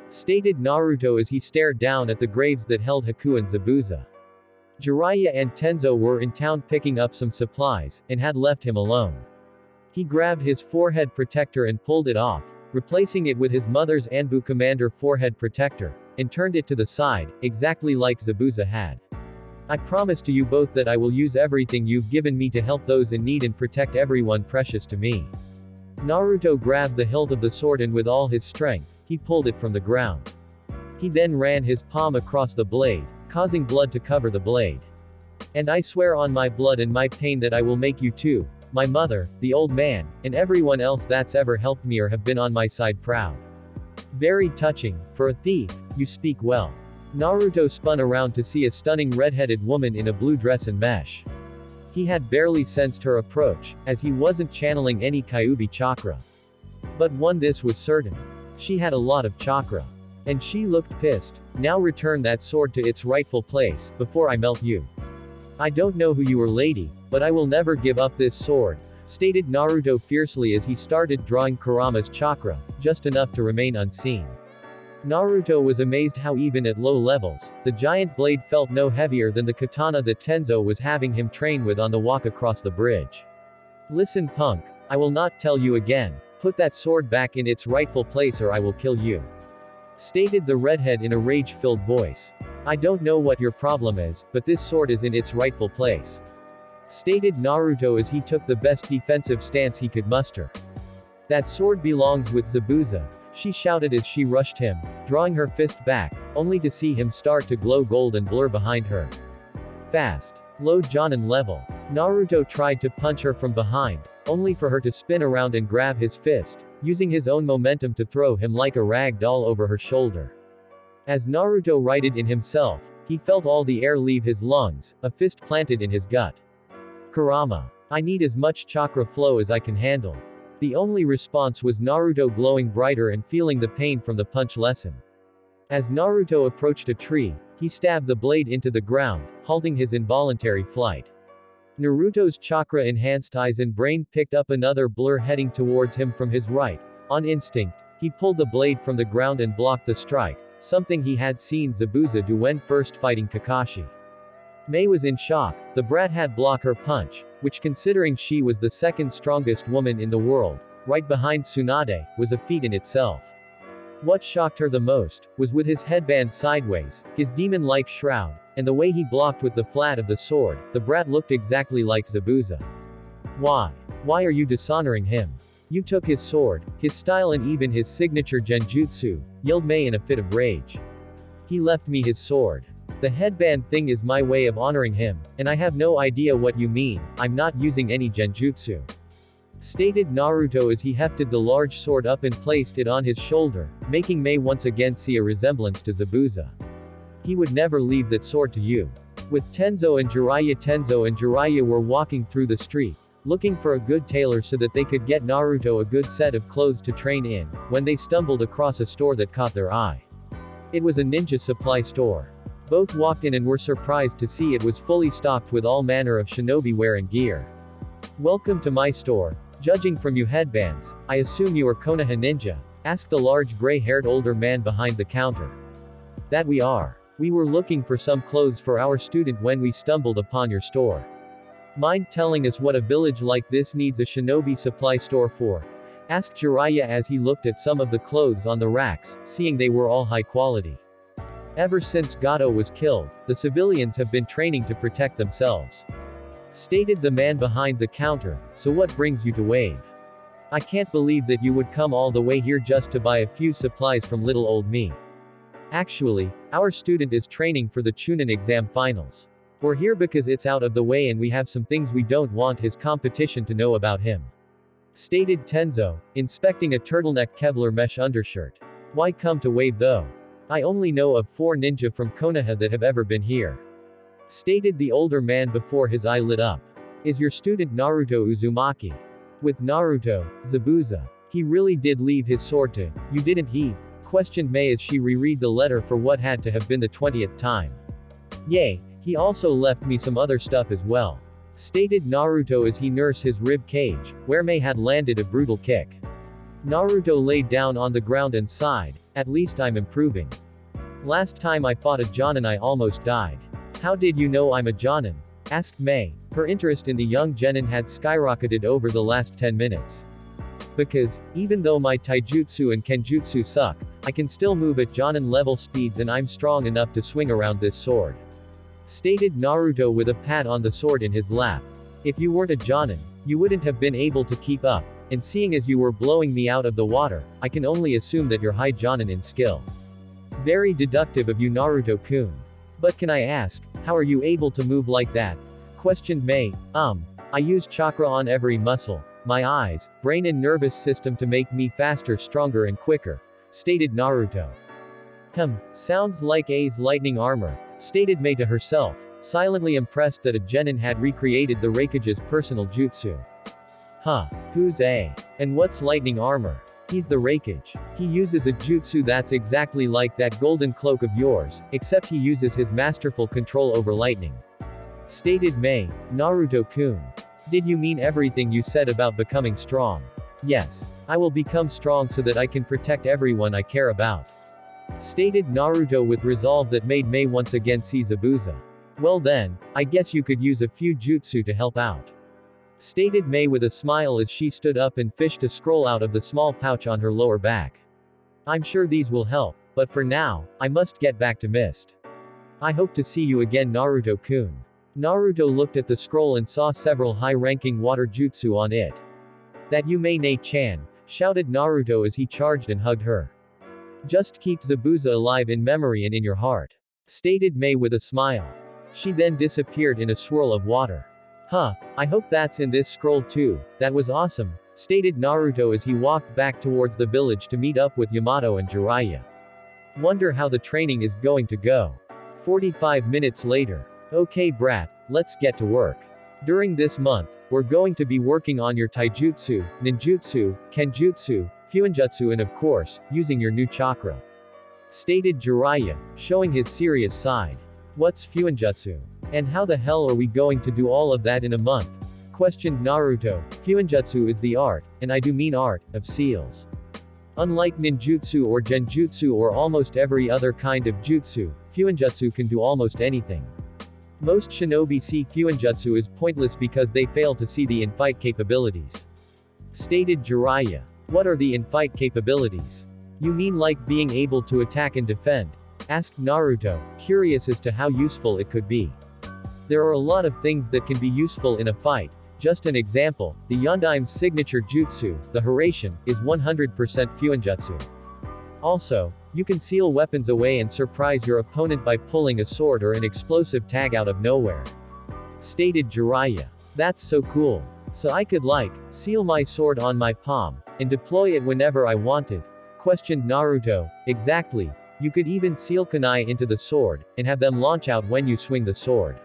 Stated Naruto as he stared down at the graves that held Haku and Zabuza. Jiraiya and Tenzo were in town picking up some supplies, and had left him alone. He grabbed his forehead protector and pulled it off, replacing it with his mother's Anbu Commander forehead protector, and turned it to the side, exactly like Zabuza had. I promise to you both that I will use everything you've given me to help those in need and protect everyone precious to me. Naruto grabbed the hilt of the sword and with all his strength, he pulled it from the ground. He then ran his palm across the blade, causing blood to cover the blade. And I swear on my blood and my pain that I will make you two, my mother, the old man, and everyone else that's ever helped me or have been on my side proud. Very touching, for a thief, you speak well. Naruto spun around to see a stunning red-headed woman in a blue dress and mesh. He had barely sensed her approach, as he wasn't channeling any Kyuubi chakra. But one this was certain. She had a lot of chakra. And she looked pissed. Now return that sword to its rightful place, before I melt you. I don't know who you are, lady, but I will never give up this sword, stated Naruto fiercely as he started drawing Kurama's chakra, just enough to remain unseen. Naruto was amazed how even at low levels, the giant blade felt no heavier than the katana that Tenzo was having him train with on the walk across the bridge. Listen, punk, I will not tell you again, put that sword back in its rightful place or I will kill you. Stated the redhead in a rage-filled voice. I don't know what your problem is, but this sword is in its rightful place. Stated Naruto as he took the best defensive stance he could muster. That sword belongs with Zabuza, she shouted as she rushed him, drawing her fist back, only to see him start to glow gold and blur behind her. Fast. Low Jonin level. Naruto tried to punch her from behind, only for her to spin around and grab his fist, using his own momentum to throw him like a rag doll over her shoulder. As Naruto righted in himself, he felt all the air leave his lungs, a fist planted in his gut. Kurama. I need as much chakra flow as I can handle. The only response was Naruto glowing brighter and feeling the pain from the punch lessen. As Naruto approached a tree, he stabbed the blade into the ground, halting his involuntary flight. Naruto's chakra-enhanced eyes and brain picked up another blur heading towards him from his right. On instinct, he pulled the blade from the ground and blocked the strike, something he had seen Zabuza do when first fighting Kakashi. Mei was in shock. The brat had blocked her punch, which considering she was the second strongest woman in the world, right behind Tsunade, was a feat in itself. What shocked her the most, was with his headband sideways, his demon-like shroud, and the way he blocked with the flat of the sword, the brat looked exactly like Zabuza. Why? Why are you dishonoring him? You took his sword, his style and even his signature genjutsu, yelled Mei in a fit of rage. He left me his sword. The headband thing is my way of honoring him, and I have no idea what you mean, I'm not using any genjutsu. Stated Naruto as he hefted the large sword up and placed it on his shoulder, making Mei once again see a resemblance to Zabuza. He would never leave that sword to you. With Tenzo and Jiraiya were walking through the street, looking for a good tailor so that they could get Naruto a good set of clothes to train in, when they stumbled across a store that caught their eye. It was a ninja supply store. Both walked in and were surprised to see it was fully stocked with all manner of shinobi wear and gear. "Welcome to my store. Judging from your headbands, I assume you are Konoha ninja?" asked a large gray-haired older man behind the counter. "That we are. We were looking for some clothes for our student when we stumbled upon your store. Mind telling us what a village like this needs a shinobi supply store for?" asked Jiraiya as he looked at some of the clothes on the racks, seeing they were all high quality. "Ever since Gato was killed, the civilians have been training to protect themselves," stated the man behind the counter. "So what brings you to Wave? I can't believe that you would come all the way here just to buy a few supplies from little old me. Actually, our student is training for the Chunin exam finals. We're here because it's out of the way and we have some things we don't want his competition to know about him," stated Tenzo, inspecting a turtleneck Kevlar mesh undershirt. "Why come to Wave though? I only know of 4 ninja from Konoha that have ever been here," stated the older man before his eye lit up. "Is your student Naruto Uzumaki?" "With Naruto, Zabuza. He really did leave his sword to you, didn't he?" questioned Mei as she reread the letter for what had to have been the 20th time. "Yay, he also left me some other stuff as well," stated Naruto as he nursed his rib cage, where Mei had landed a brutal kick. Naruto laid down on the ground and sighed. "At least I'm improving. Last time I fought a Jonin I almost died." "How did you know I'm a Jonin?" asked Mei. Her interest in the young genin had skyrocketed over the last 10 minutes. "Because, even though my taijutsu and kenjutsu suck, I can still move at Jonin level speeds and I'm strong enough to swing around this sword," stated Naruto with a pat on the sword in his lap. "If you weren't a Jonin, you wouldn't have been able to keep up, and seeing as you were blowing me out of the water, I can only assume that you're high Jonin in skill. Very deductive of you, Naruto-kun. But can I ask, how are you able to move like that?" questioned Mei. I use chakra on every muscle, my eyes, brain and nervous system to make me faster, stronger and quicker," stated Naruto. Sounds like A's lightning armor," stated Mei to herself, silently impressed that a genin had recreated the Raikage's personal jutsu. Who's A? And what's lightning armor? He's the Raikage. He uses a jutsu that's exactly like that golden cloak of yours, except he uses his masterful control over lightning," stated Mei. "Naruto-kun. Did you mean everything you said about becoming strong?" "Yes. I will become strong so that I can protect everyone I care about," stated Naruto with resolve that made Mei once again see Zabuza. "Well then, I guess you could use a few jutsu to help out," stated Mei with a smile as she stood up and fished a scroll out of the small pouch on her lower back. "I'm sure these will help, but for now, I must get back to Mist. I hope to see you again, Naruto-kun." Naruto looked at the scroll and saw several high-ranking water jutsu on it. "That you may, Nei-chan," shouted Naruto as he charged and hugged her. "Just keep Zabuza alive in memory and in your heart," stated Mei with a smile. She then disappeared in a swirl of water. I hope that's in this scroll too. That was awesome," stated Naruto as he walked back towards the village to meet up with Yamato and Jiraiya. "Wonder how the training is going to go." 45 minutes later. "Okay brat, let's get to work. During this month, we're going to be working on your taijutsu, ninjutsu, kenjutsu, fuinjutsu and of course, using your new chakra," stated Jiraiya, showing his serious side. "What's fuinjutsu? And how the hell are we going to do all of that in a month?" questioned Naruto. "Fuinjutsu is the art, and I do mean art, of seals. Unlike ninjutsu or genjutsu or almost every other kind of jutsu, fuinjutsu can do almost anything. Most shinobi see fuinjutsu as pointless because they fail to see the in-fight capabilities," stated Jiraiya. "What are the in-fight capabilities? You mean like being able to attack and defend?" asked Naruto, curious as to how useful it could be. "There are a lot of things that can be useful in a fight. Just an example, the Yondaime signature jutsu, the Haraishin, is 100% fuinjutsu. Also, you can seal weapons away and surprise your opponent by pulling a sword or an explosive tag out of nowhere," stated Jiraiya. "That's so cool. So I could seal my sword on my palm, and deploy it whenever I wanted?" questioned Naruto. "Exactly. You could even seal kunai into the sword, and have them launch out when you swing the sword.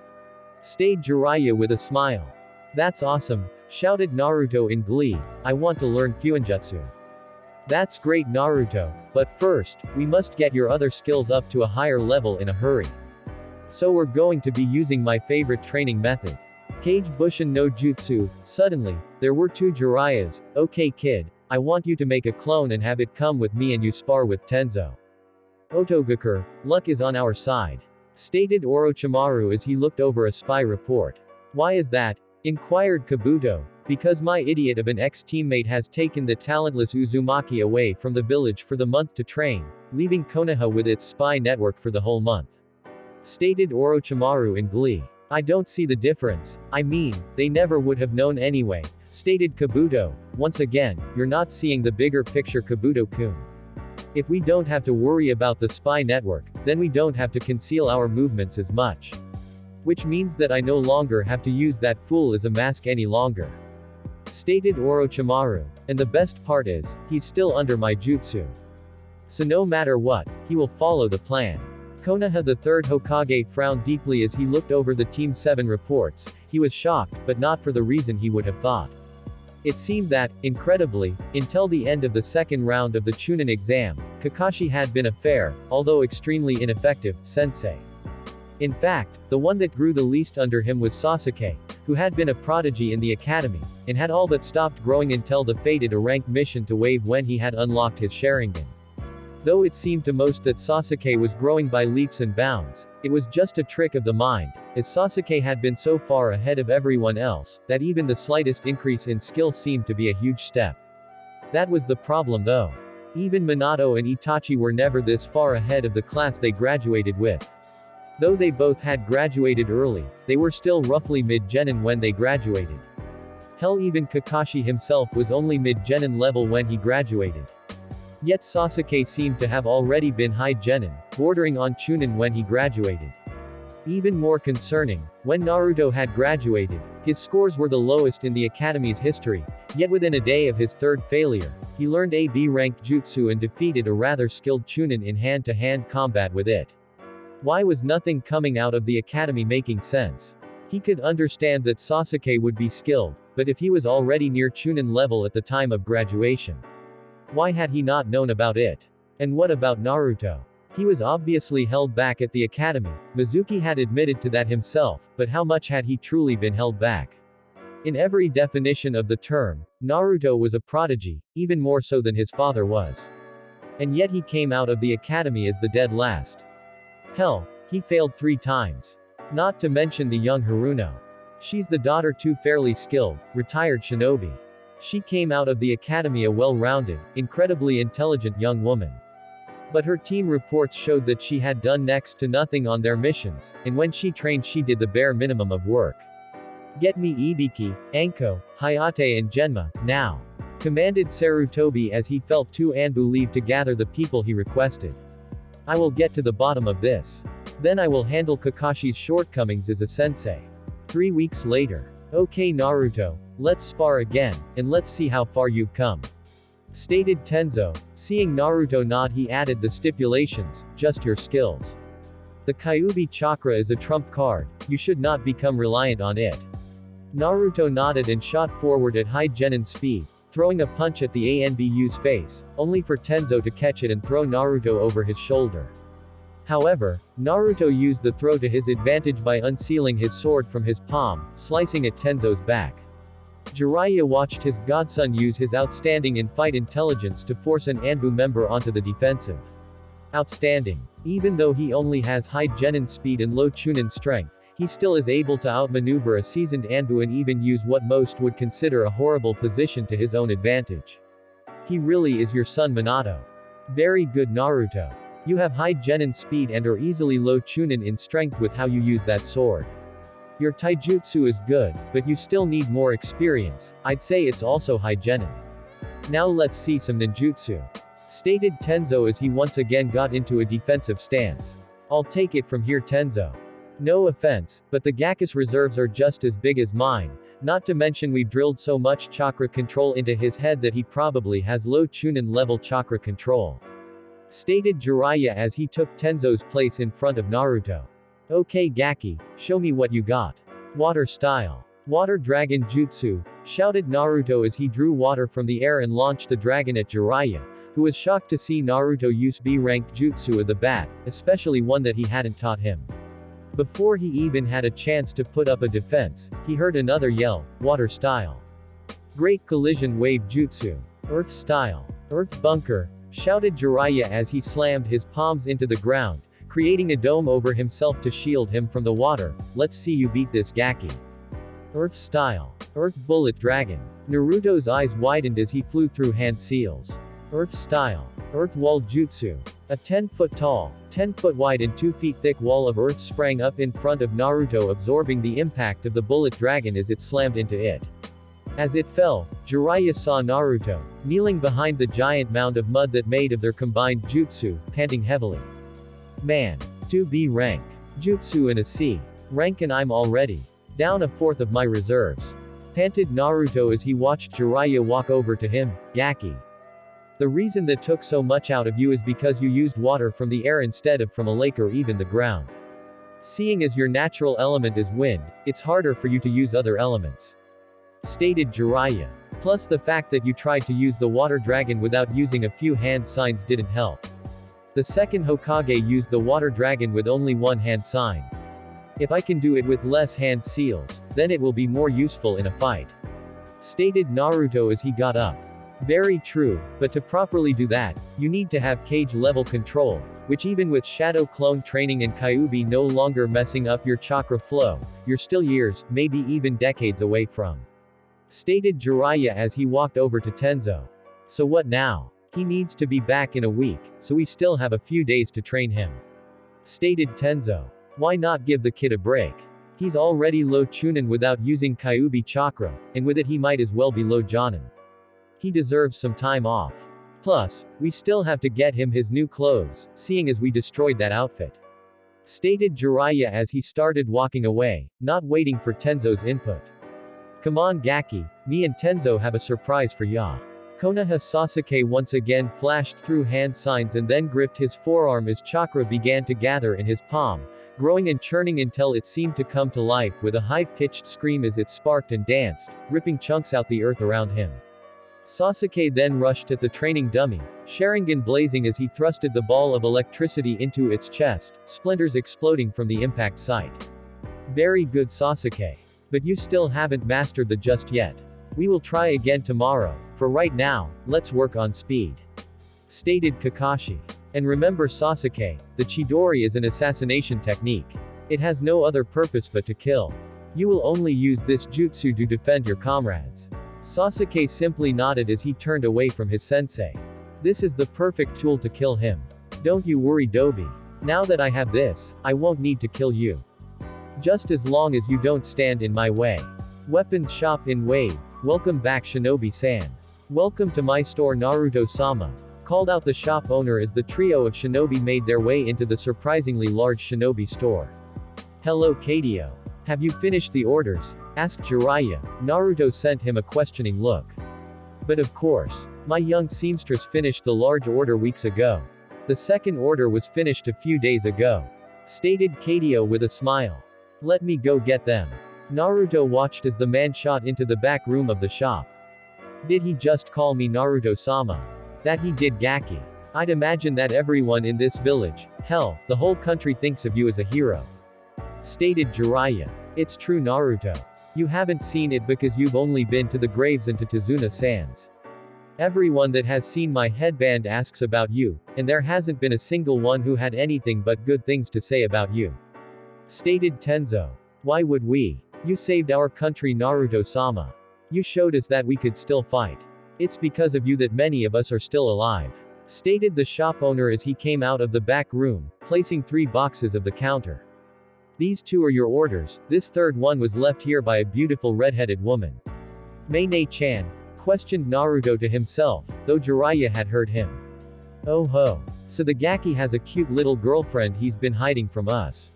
Stayed Jiraiya with a smile. That's awesome, shouted Naruto in glee. I want to learn Fuinjutsu. That's great Naruto, but first, we must get your other skills up to a higher level in a hurry. So we're going to be using my favorite training method. Kage Bushin no Jutsu. Suddenly, there were two Jiraiyas. Okay kid, I want you to make a clone and have it come with me and you spar with Tenzo. Otogakur, luck is on our side. Stated Orochimaru as he looked over a spy report. Why is that? Inquired Kabuto. Because my idiot of an ex-teammate has taken the talentless Uzumaki away from the village for the month to train, leaving Konoha with its spy network for the whole month. Stated Orochimaru in glee. I don't see the difference. I mean, they never would have known anyway. Stated Kabuto. Once again, you're not seeing the bigger picture, Kabuto-kun. If we don't have to worry about the spy network, then we don't have to conceal our movements as much. Which means that I no longer have to use that fool as a mask any longer. Stated Orochimaru. And the best part is, he's still under my jutsu. So no matter what, he will follow the plan. Konoha the third Hokage frowned deeply as he looked over the Team 7 reports. He was shocked, but not for the reason he would have thought. It seemed that, incredibly, until the end of the second round of the Chunin exam, Kakashi had been a fair, although extremely ineffective, sensei. In fact, the one that grew the least under him was Sasuke, who had been a prodigy in the academy, and had all but stopped growing until the fated rank mission to wave when he had unlocked his Sharingan. Though it seemed to most that Sasuke was growing by leaps and bounds, it was just a trick of the mind, as Sasuke had been so far ahead of everyone else, that even the slightest increase in skill seemed to be a huge step. That was the problem though. Even Minato and Itachi were never this far ahead of the class they graduated with. Though they both had graduated early, they were still roughly mid-genin when they graduated. Hell, even Kakashi himself was only mid-genin level when he graduated. Yet Sasuke seemed to have already been high genin, bordering on Chunin when he graduated. Even more concerning, when Naruto had graduated, his scores were the lowest in the academy's history, yet within a day of his third failure, he learned a B-ranked jutsu and defeated a rather skilled Chunin in hand-to-hand combat with it. Why was nothing coming out of the academy making sense? He could understand that Sasuke would be skilled, but if he was already near Chunin level at the time of graduation, why had he not known about it? And what about Naruto? He was obviously held back at the academy. Mizuki had admitted to that himself, but how much had he truly been held back? In every definition of the term, Naruto was a prodigy, even more so than his father was. And yet he came out of the academy as the dead last. Hell, he failed 3 times. Not to mention the young Haruno. She's the daughter to fairly skilled, retired shinobi. She came out of the academy a well-rounded, incredibly intelligent young woman. But her team reports showed that she had done next to nothing on their missions, and when she trained she did the bare minimum of work. Get me Ibiki, Anko, Hayate and Genma, now. Commanded Sarutobi as he felt too Anbu leave to gather the people he requested. I will get to the bottom of this. Then I will handle Kakashi's shortcomings as a sensei. 3 weeks later. Okay Naruto, let's spar again, and let's see how far you've come. Stated Tenzo. Seeing Naruto nod, he added the stipulations, just your skills. The Kyuubi chakra is a trump card, you should not become reliant on it. Naruto nodded and shot forward at high genin speed, throwing a punch at the ANBU's face, only for Tenzo to catch it and throw Naruto over his shoulder. However, Naruto used the throw to his advantage by unsealing his sword from his palm, slicing at Tenzo's back. Jiraiya watched his godson use his outstanding in-fight intelligence to force an Anbu member onto the defensive. Outstanding. Even though he only has high genin speed and low chunin strength, he still is able to outmaneuver a seasoned Anbu and even use what most would consider a horrible position to his own advantage. He really is your son Minato. Very good Naruto. You have high genin speed and are easily low chunin in strength with how you use that sword. Your taijutsu is good, but you still need more experience. I'd say it's also high genin. Now let's see some ninjutsu. Stated Tenzo as he once again got into a defensive stance. I'll take it from here Tenzo. No offense, but the Gaku's reserves are just as big as mine, not to mention we've drilled so much chakra control into his head that he probably has low chunin level chakra control. stated Jiraiya as he took Tenzo's place in front of Naruto. Okay Gaki, show me what you got. Water style. Water Dragon Jutsu, shouted Naruto as he drew water from the air and launched the dragon at Jiraiya, who was shocked to see Naruto use B-ranked jutsu of the bat, especially one that he hadn't taught him. Before he even had a chance to put up a defense, he heard another yell, water style. Great Collision Wave Jutsu. Earth style. Earth Bunker, shouted Jiraiya as he slammed his palms into the ground, creating a dome over himself to shield him from the water. Let's see you beat this Gaki. Earth style. Earth Bullet Dragon. Naruto's eyes widened as he flew through hand seals. Earth style. Earth Wall Jutsu. A 10-foot tall, 10-foot wide and 2 feet thick wall of earth sprang up in front of Naruto, absorbing the impact of the bullet dragon as it slammed into it. As it fell, Jiraiya saw Naruto, kneeling behind the giant mound of mud that made of their combined jutsu, panting heavily. Man. 2B rank. Jutsu in a C. Rank and I'm already down a fourth of my reserves. Panted Naruto as he watched Jiraiya walk over to him. Gaki. The reason that took so much out of you is because you used water from the air instead of from a lake or even the ground. Seeing as your natural element is wind, it's harder for you to use other elements. Stated Jiraiya. Plus the fact that you tried to use the water dragon without using a few hand signs didn't help. The second Hokage used the water dragon with only one hand sign. If I can do it with less hand seals, then it will be more useful in a fight. Stated Naruto as he got up. Very true, but to properly do that, you need to have cage level control, which even with shadow clone training and Kyuubi no longer messing up your chakra flow, you're still years, maybe even decades away from. Stated Jiraiya as he walked over to Tenzo. So what now? He needs to be back in a week, so we still have a few days to train him. Stated Tenzo. Why not give the kid a break? He's already low Chunin without using Kyuubi chakra, and with it he might as well be low Jonin. He deserves some time off. Plus, we still have to get him his new clothes, seeing as we destroyed that outfit. Stated Jiraiya as he started walking away, not waiting for Tenzo's input. Come on Gaki, me and Tenzo have a surprise for ya. Konoha Sasuke once again flashed through hand signs and then gripped his forearm as chakra began to gather in his palm, growing and churning until it seemed to come to life with a high-pitched scream as it sparked and danced, ripping chunks out the earth around him. Sasuke then rushed at the training dummy, Sharingan blazing as he thrusted the ball of electricity into its chest, splinters exploding from the impact site. Very good Sasuke. But you still haven't mastered the just yet. We will try again tomorrow. For right now, let's work on speed. Stated Kakashi. And remember Sasuke, the Chidori is an assassination technique. It has no other purpose but to kill. You will only use this jutsu to defend your comrades. Sasuke simply nodded as he turned away from his sensei. This is the perfect tool to kill him. Don't you worry Dobi. Now that I have this, I won't need to kill you. Just as long as you don't stand in my way. Weapons Shop in Wave. Welcome back Shinobi-san. Welcome to my store Naruto-sama. Called out the shop owner as the trio of shinobi made their way into the surprisingly large shinobi store. Hello Kadio. Have you finished the orders? Asked Jiraiya. Naruto sent him a questioning look. But of course. My young seamstress finished the large order weeks ago. The second order was finished a few days ago. Stated Kadio with a smile. Let me go get them. Naruto watched as the man shot into the back room of the shop. Did he just call me Naruto-sama? That he did Gaki. I'd imagine that everyone in this village, hell, the whole country thinks of you as a hero. Stated Jiraiya. It's true Naruto. You haven't seen it because you've only been to the graves and to Tazuna Sands. Everyone that has seen my headband asks about you, and there hasn't been a single one who had anything but good things to say about you. Stated Tenzo. Why would we? You saved our country Naruto-sama. You showed us that we could still fight. It's because of you that many of us are still alive. Stated the shop owner as he came out of the back room, placing 3 boxes of the counter. These 2 are your orders, this third one was left here by a beautiful red-headed woman. Mayne-chan, questioned Naruto to himself, though Jiraiya had heard him. Oh ho. So the Gaki has a cute little girlfriend he's been hiding from us.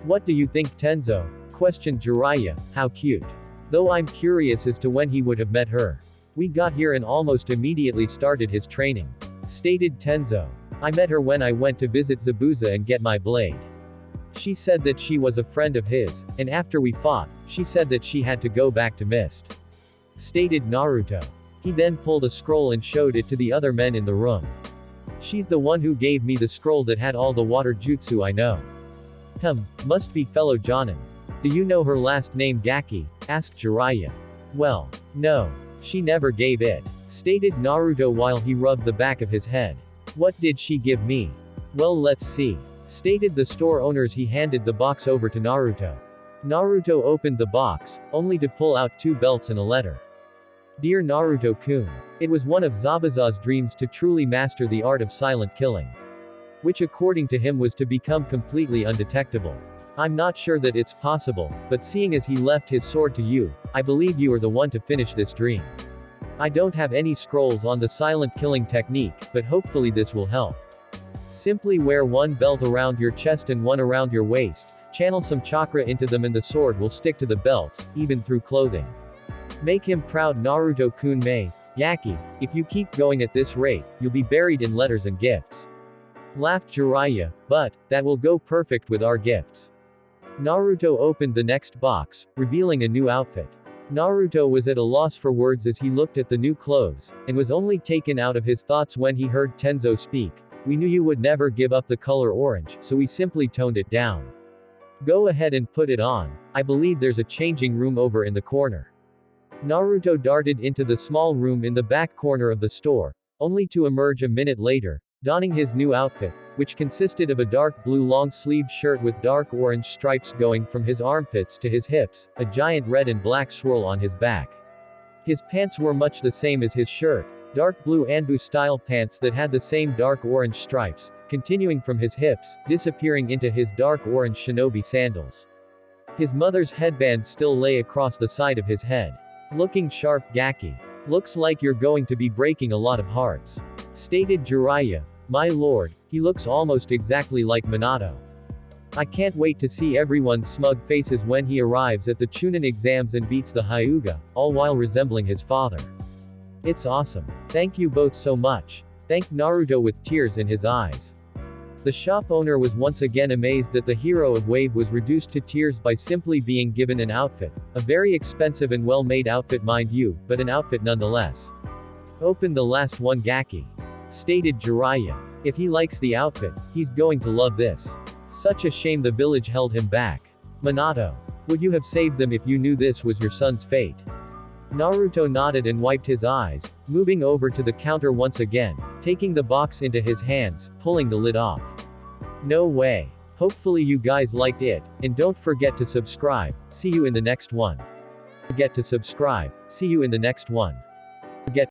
What do you think Tenzo? Questioned Jiraiya. How cute. Though I'm curious as to when he would have met her. We got here and almost immediately started his training. Stated Tenzo. I met her when I went to visit Zabuza and get my blade. She said that she was a friend of his, and after we fought, she said that she had to go back to Mist. Stated Naruto. He then pulled a scroll and showed it to the other men in the room. She's the one who gave me the scroll that had all the water jutsu I know. Must be fellow Jonin. Do you know her last name Gaki? Asked Jiraiya. Well, no. She never gave it. Stated Naruto while he rubbed the back of his head. What did she give me? Well, let's see. Stated the store owners. He handed the box over to Naruto. Naruto opened the box, only to pull out 2 belts and a letter. Dear Naruto-kun. It was one of Zabuza's dreams to truly master the art of silent killing. Which according to him was to become completely undetectable. I'm not sure that it's possible, but seeing as he left his sword to you, I believe you are the one to finish this dream. I don't have any scrolls on the silent killing technique, but hopefully this will help. Simply wear 1 belt around your chest and 1 around your waist, channel some chakra into them and the sword will stick to the belts, even through clothing. Make him proud Naruto-kun may. Yaki, if you keep going at this rate, you'll be buried in letters and gifts. Laughed Jiraiya, but, that will go perfect with our gifts. Naruto opened the next box, revealing a new outfit. Naruto was at a loss for words as he looked at the new clothes, and was only taken out of his thoughts when he heard Tenzo speak. We knew you would never give up the color orange, so we simply toned it down. Go ahead and put it on. I believe there's a changing room over in the corner. Naruto darted into the small room in the back corner of the store, only to emerge a minute later, donning his new outfit, which consisted of a dark blue long-sleeved shirt with dark orange stripes going from his armpits to his hips, a giant red and black swirl on his back. His pants were much the same as his shirt, dark blue Anbu-style pants that had the same dark orange stripes, continuing from his hips, disappearing into his dark orange shinobi sandals. His mother's headband still lay across the side of his head. Looking sharp Gaki. Looks like you're going to be breaking a lot of hearts. Stated Jiraiya. My lord, he looks almost exactly like Minato. I can't wait to see everyone's smug faces when he arrives at the Chunin exams and beats the Hyuga, all while resembling his father. It's awesome. Thank you both so much. Thanked Naruto with tears in his eyes. The shop owner was once again amazed that the hero of Wave was reduced to tears by simply being given an outfit. A very expensive and well-made outfit mind you, but an outfit nonetheless. Open the last one Gaki. Stated Jiraiya. If he likes the outfit, he's going to love this. Such a shame the village held him back. Minato. Would you have saved them if you knew this was your son's fate? Naruto nodded and wiped his eyes, moving over to the counter once again, taking the box into his hands, pulling the lid off. No way. Hopefully you guys liked it, and don't forget to subscribe. See you in the next one. Forget to subscribe. See you in the next one.